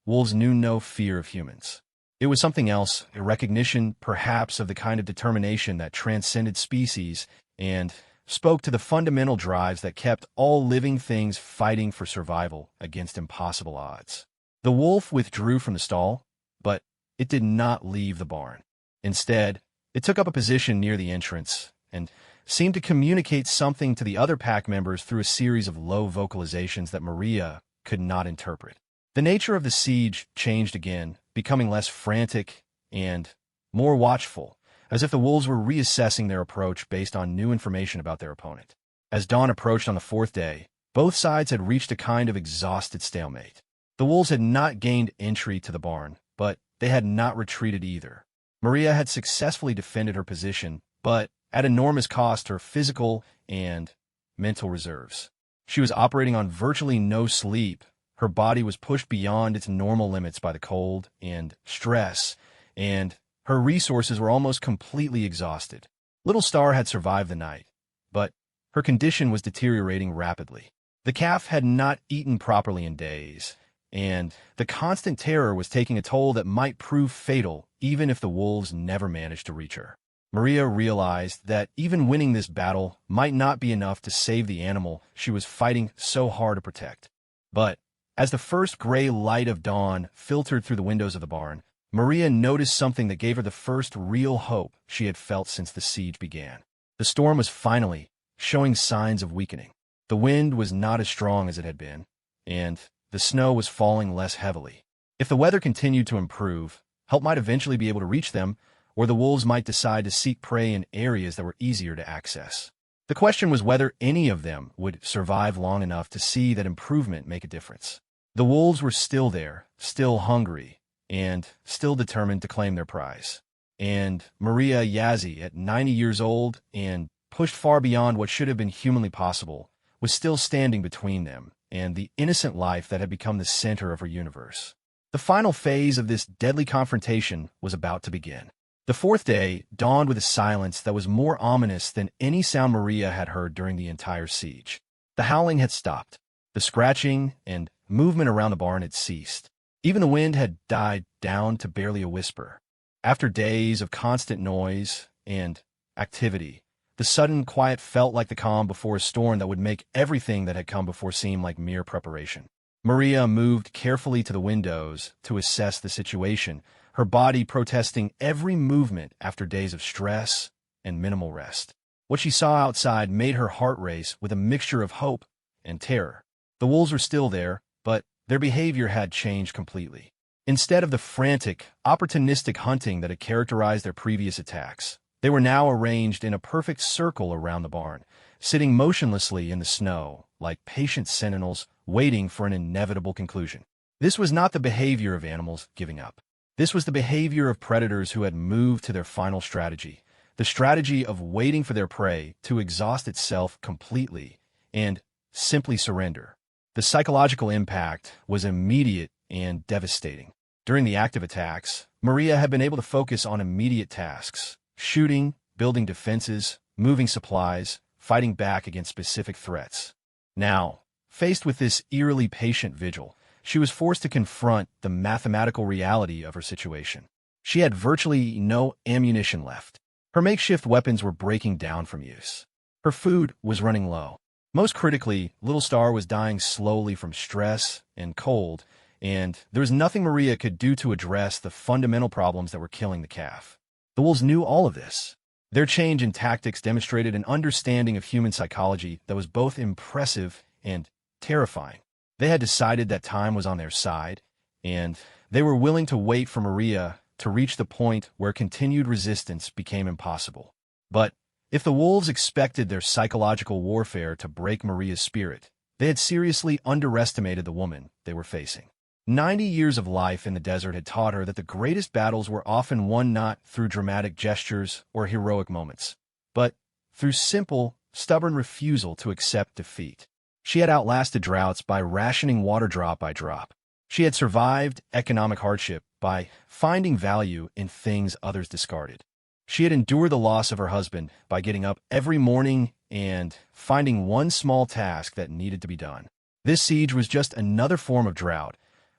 Wolves knew no fear of humans. It was something else, a recognition, perhaps, of the kind of determination that transcended species and spoke to the fundamental drives that kept all living things fighting for survival against impossible odds. The wolf withdrew from the stall, but it did not leave the barn. Instead, it took up a position near the entrance and seemed to communicate something to the other pack members through a series of low vocalizations that Maria could not interpret. The nature of the siege changed again, becoming less frantic and more watchful, as if the wolves were reassessing their approach based on new information about their opponent. As dawn approached on the 4th day, both sides had reached a kind of exhausted stalemate. The wolves had not gained entry to the barn, but they had not retreated either. Maria had successfully defended her position, but at enormous cost to her physical and mental reserves. She was operating on virtually no sleep. Her body was pushed beyond its normal limits by the cold and stress, and her resources were almost completely exhausted. Little Star had survived the night, but her condition was deteriorating rapidly. The calf had not eaten properly in days, and the constant terror was taking a toll that might prove fatal even if the wolves never managed to reach her. Maria realized that even winning this battle might not be enough to save the animal she was fighting so hard to protect. But as the first gray light of dawn filtered through the windows of the barn, Maria noticed something that gave her the first real hope she had felt since the siege began. The storm was finally showing signs of weakening. The wind was not as strong as it had been, and the snow was falling less heavily. If the weather continued to improve, help might eventually be able to reach them, or the wolves might decide to seek prey in areas that were easier to access. The question was whether any of them would survive long enough to see that improvement make a difference. The wolves were still there, still hungry, and still determined to claim their prize. And Maria Yazzie, at 90 years old and pushed far beyond what should have been humanly possible, was still standing between them and the innocent life that had become the center of her universe. The final phase of this deadly confrontation was about to begin. The 4th day dawned with a silence that was more ominous than any sound Maria had heard during the entire siege. The howling had stopped. The scratching and movement around the barn had ceased. Even the wind had died down to barely a whisper. After days of constant noise and activity, the sudden quiet felt like the calm before a storm that would make everything that had come before seem like mere preparation. Maria moved carefully to the windows to assess the situation, her body protesting every movement after days of stress and minimal rest. What she saw outside made her heart race with a mixture of hope and terror. The wolves were still there, but their behavior had changed completely. Instead of the frantic, opportunistic hunting that had characterized their previous attacks, they were now arranged in a perfect circle around the barn, sitting motionlessly in the snow, like patient sentinels waiting for an inevitable conclusion. This was not the behavior of animals giving up. This was the behavior of predators who had moved to their final strategy, the strategy of waiting for their prey to exhaust itself completely and simply surrender. The psychological impact was immediate and devastating. During the active attacks, Maria had been able to focus on immediate tasks: shooting, building defenses, moving supplies, fighting back against specific threats. Now, faced with this eerily patient vigil, she was forced to confront the mathematical reality of her situation. She had virtually no ammunition left. Her makeshift weapons were breaking down from use. Her food was running low. Most critically, Little Star was dying slowly from stress and cold, and there was nothing Maria could do to address the fundamental problems that were killing the calf. The wolves knew all of this. Their change in tactics demonstrated an understanding of human psychology that was both impressive and terrifying. They had decided that time was on their side, and they were willing to wait for Maria to reach the point where continued resistance became impossible. But if the wolves expected their psychological warfare to break Maria's spirit, they had seriously underestimated the woman they were facing. 90 years of life in the desert had taught her that the greatest battles were often won not through dramatic gestures or heroic moments, but through simple, stubborn refusal to accept defeat. She had outlasted droughts by rationing water drop by drop. She had survived economic hardship by finding value in things others discarded. She had endured the loss of her husband by getting up every morning and finding one small task that needed to be done. This siege was just another form of drought,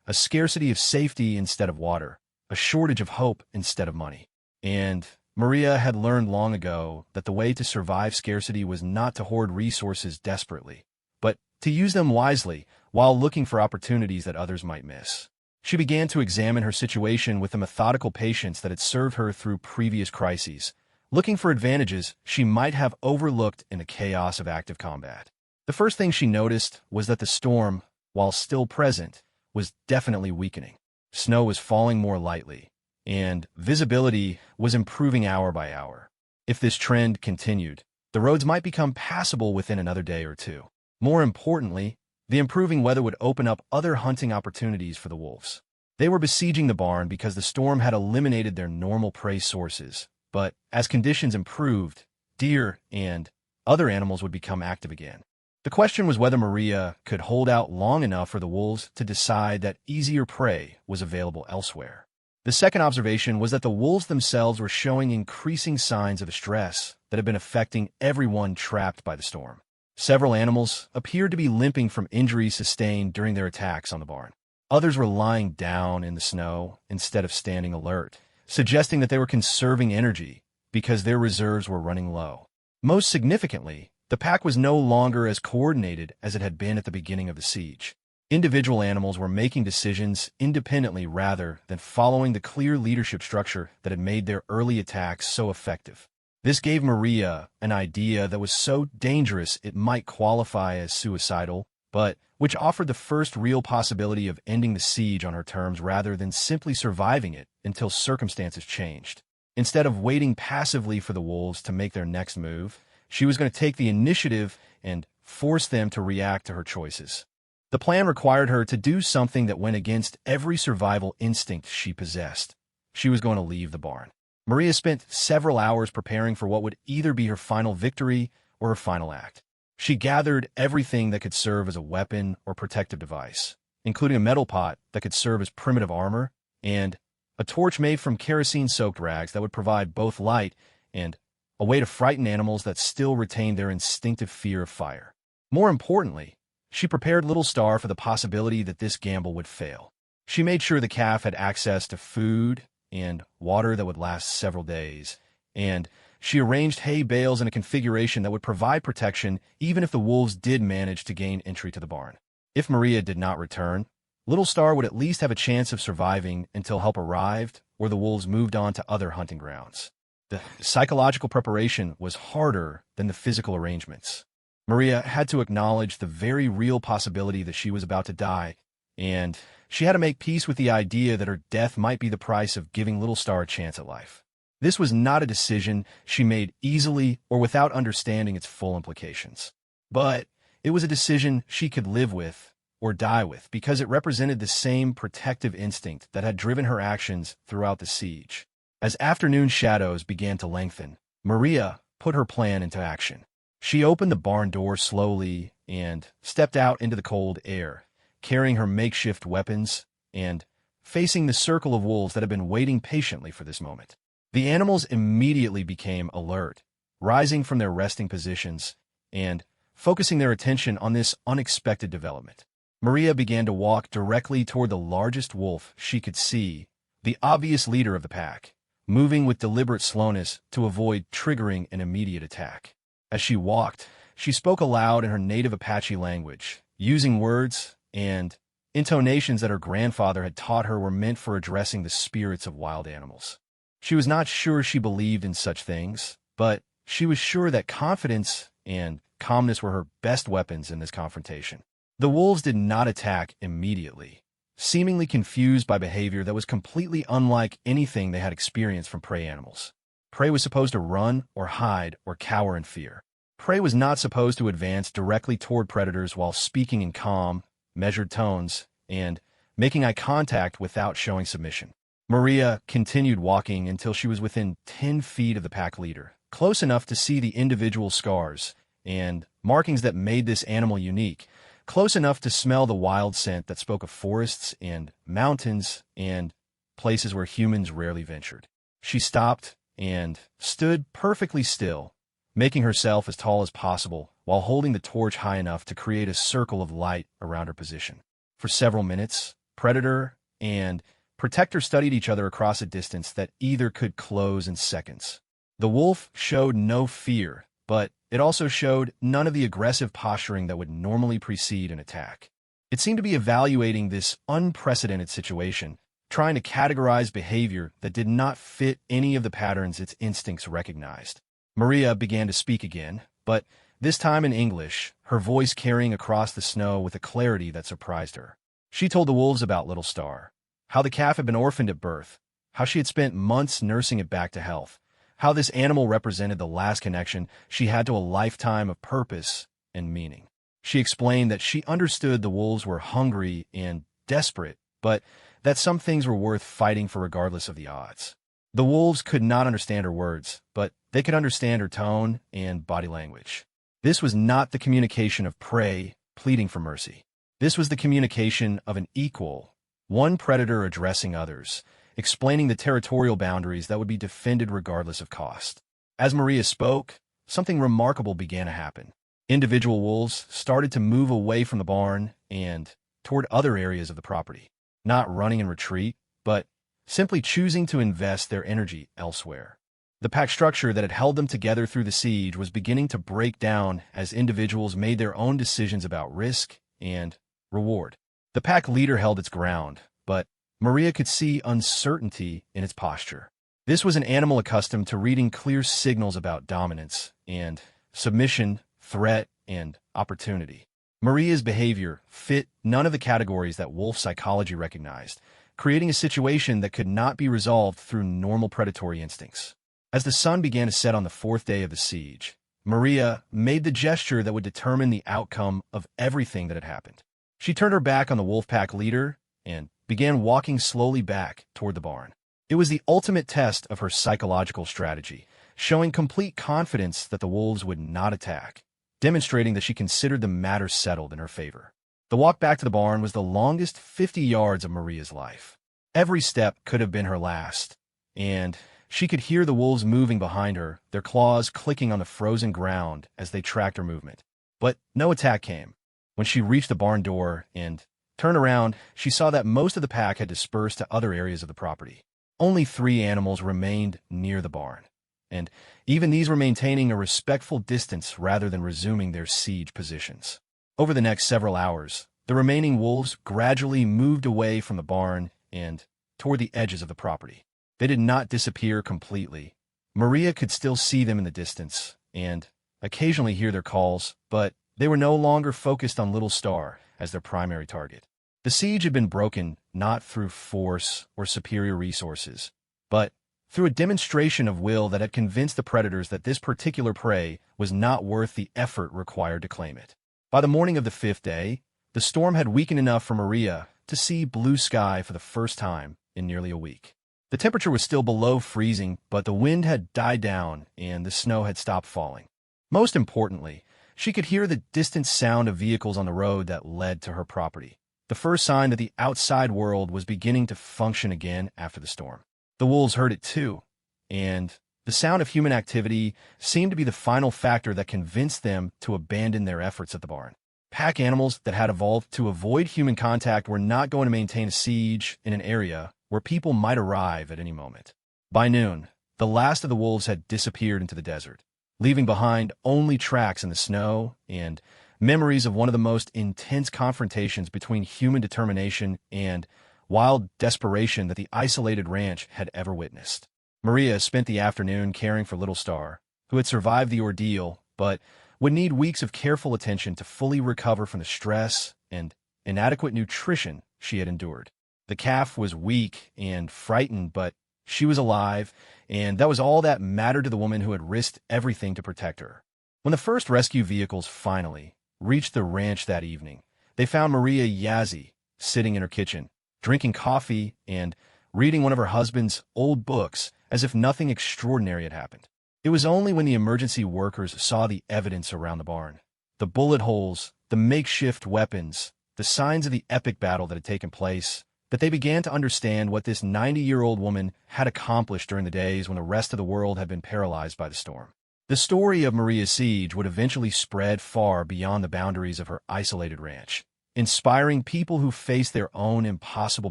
a scarcity of safety instead of water, a shortage of hope instead of money. And Maria had learned long ago that the way to survive scarcity was not to hoard resources desperately, but to use them wisely while looking for opportunities that others might miss. She began to examine her situation with the methodical patience that had served her through previous crises, looking for advantages she might have overlooked in the chaos of active combat. The first thing she noticed was that the storm, while still present, was definitely weakening. Snow was falling more lightly, and visibility was improving hour by hour. If this trend continued, the roads might become passable within another day or two. More importantly, the improving weather would open up other hunting opportunities for the wolves. They were besieging the barn because the storm had eliminated their normal prey sources, but as conditions improved, deer and other animals would become active again. The question was whether Maria could hold out long enough for the wolves to decide that easier prey was available elsewhere. The second observation was that the wolves themselves were showing increasing signs of stress that had been affecting everyone trapped by the storm. Several animals appeared to be limping from injuries sustained during their attacks on the barn. Others were lying down in the snow instead of standing alert, suggesting that they were conserving energy because their reserves were running low. Most significantly, the pack was no longer as coordinated as it had been at the beginning of the siege. Individual animals were making decisions independently rather than following the clear leadership structure that had made their early attacks so effective. This gave Maria an idea that was so dangerous it might qualify as suicidal, but which offered the first real possibility of ending the siege on her terms rather than simply surviving it until circumstances changed. Instead of waiting passively for the wolves to make their next move, she was going to take the initiative and force them to react to her choices. The plan required her to do something that went against every survival instinct she possessed. She was going to leave the barn. Maria spent several hours preparing for what would either be her final victory or her final act. She gathered everything that could serve as a weapon or protective device, including a metal pot that could serve as primitive armor, and a torch made from kerosene-soaked rags that would provide both light and a way to frighten animals that still retained their instinctive fear of fire. More importantly, she prepared Little Star for the possibility that this gamble would fail. She made sure the calf had access to food and water that would last several days, and she arranged hay bales in a configuration that would provide protection even if the wolves did manage to gain entry to the barn. If Maria did not return, Little Star would at least have a chance of surviving until help arrived or the wolves moved on to other hunting grounds. The psychological preparation was harder than the physical arrangements. Maria had to acknowledge the very real possibility that she was about to die, and she had to make peace with the idea that her death might be the price of giving Little Star a chance at life. This was not a decision she made easily or without understanding its full implications. But it was a decision she could live with or die with because it represented the same protective instinct that had driven her actions throughout the siege. As afternoon shadows began to lengthen, Maria put her plan into action. She opened the barn door slowly and stepped out into the cold air, carrying her makeshift weapons and facing the circle of wolves that had been waiting patiently for this moment. The animals immediately became alert, rising from their resting positions and focusing their attention on this unexpected development. Maria began to walk directly toward the largest wolf she could see, the obvious leader of the pack, moving with deliberate slowness to avoid triggering an immediate attack. As she walked, she spoke aloud in her native Apache language, using words and intonations that her grandfather had taught her were meant for addressing the spirits of wild animals. She was not sure she believed in such things, but she was sure that confidence and calmness were her best weapons in this confrontation. The wolves did not attack immediately, seemingly confused by behavior that was completely unlike anything they had experienced from prey animals. Prey was supposed to run or hide or cower in fear. Prey was not supposed to advance directly toward predators while speaking in calm, measured tones and making eye contact without showing submission. Maria continued walking until she was within 10 feet of the pack leader, close enough to see the individual scars and markings that made this animal unique, close enough to smell the wild scent that spoke of forests and mountains and places where humans rarely ventured. She stopped and stood perfectly still, making herself as tall as possible while holding the torch high enough to create a circle of light around her position. For several minutes, predator and protector studied each other across a distance that either could close in seconds. The wolf showed no fear, but it also showed none of the aggressive posturing that would normally precede an attack. It seemed to be evaluating this unprecedented situation, trying to categorize behavior that did not fit any of the patterns its instincts recognized. Maria began to speak again, but this time in English, her voice carrying across the snow with a clarity that surprised her. She told the wolves about Little Star, how the calf had been orphaned at birth, how she had spent months nursing it back to health, how this animal represented the last connection she had to a lifetime of purpose and meaning. She explained that she understood the wolves were hungry and desperate, but that some things were worth fighting for regardless of the odds. The wolves could not understand her words, but they could understand her tone and body language. This was not the communication of prey pleading for mercy. This was the communication of an equal, one predator addressing others, explaining the territorial boundaries that would be defended regardless of cost. As Maria spoke, something remarkable began to happen. Individual wolves started to move away from the barn and toward other areas of the property, not running in retreat, but simply choosing to invest their energy elsewhere. The pack structure that had held them together through the siege was beginning to break down as individuals made their own decisions about risk and reward. The pack leader held its ground, but Maria could see uncertainty in its posture. This was an animal accustomed to reading clear signals about dominance and submission, threat, and opportunity. Maria's behavior fit none of the categories that wolf psychology recognized, creating a situation that could not be resolved through normal predatory instincts. As the sun began to set on the fourth day of the siege, Maria made the gesture that would determine the outcome of everything that had happened. She turned her back on the wolf pack leader and began walking slowly back toward the barn. It was the ultimate test of her psychological strategy, showing complete confidence that the wolves would not attack, demonstrating that she considered the matter settled in her favor. The walk back to the barn was the longest 50 yards of Maria's life. Every step could have been her last, and she could hear the wolves moving behind her, their claws clicking on the frozen ground as they tracked her movement. But no attack came. When she reached the barn door and turned around, she saw that most of the pack had dispersed to other areas of the property. Only 3 animals remained near the barn, and even these were maintaining a respectful distance rather than resuming their siege positions. Over the next several hours, the remaining wolves gradually moved away from the barn and toward the edges of the property. They did not disappear completely. Maria could still see them in the distance and occasionally hear their calls, but they were no longer focused on Little Star as their primary target. The siege had been broken not through force or superior resources, but through a demonstration of will that had convinced the predators that this particular prey was not worth the effort required to claim it. By the morning of the 5th day, the storm had weakened enough for Maria to see blue sky for the first time in nearly a week. The temperature was still below freezing, but the wind had died down and the snow had stopped falling. Most importantly, she could hear the distant sound of vehicles on the road that led to her property, the first sign that the outside world was beginning to function again after the storm. The wolves heard it too, and the sound of human activity seemed to be the final factor that convinced them to abandon their efforts at the barn. Pack animals that had evolved to avoid human contact were not going to maintain a siege in an area where people might arrive at any moment. By noon, the last of the wolves had disappeared into the desert, leaving behind only tracks in the snow and memories of one of the most intense confrontations between human determination and wild desperation that the isolated ranch had ever witnessed. Maria spent the afternoon caring for Little Star, who had survived the ordeal but would need weeks of careful attention to fully recover from the stress and inadequate nutrition she had endured. The calf was weak and frightened, but she was alive, and that was all that mattered to the woman who had risked everything to protect her. When the first rescue vehicles finally reached the ranch that evening, they found Maria Yazzie sitting in her kitchen, drinking coffee and reading one of her husband's old books as if nothing extraordinary had happened. It was only when the emergency workers saw the evidence around the barn, the bullet holes, the makeshift weapons, the signs of the epic battle that had taken place, that they began to understand what this 90-year-old woman had accomplished during the days when the rest of the world had been paralyzed by the storm. The story of Maria's siege would eventually spread far beyond the boundaries of her isolated ranch, inspiring people who face their own impossible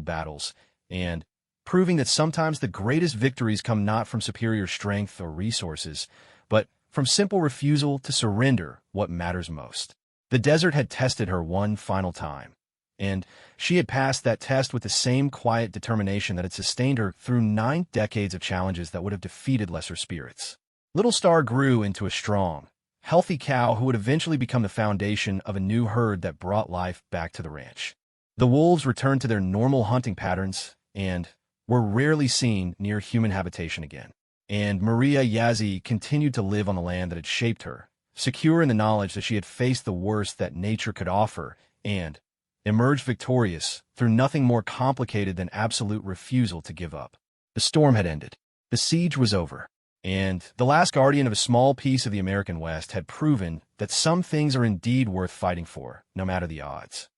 battles and proving that sometimes the greatest victories come not from superior strength or resources, but from simple refusal to surrender what matters most. The desert had tested her one final time, and she had passed that test with the same quiet determination that had sustained her through 9 decades of challenges that would have defeated lesser spirits. Little Star grew into a strong, healthy cow who would eventually become the foundation of a new herd that brought life back to the ranch. The wolves returned to their normal hunting patterns and were rarely seen near human habitation again. And Maria Yazzie continued to live on the land that had shaped her, secure in the knowledge that she had faced the worst that nature could offer and emerged victorious through nothing more complicated than absolute refusal to give up. The storm had ended. The siege was over. And the last guardian of a small piece of the American West had proven that some things are indeed worth fighting for, no matter the odds.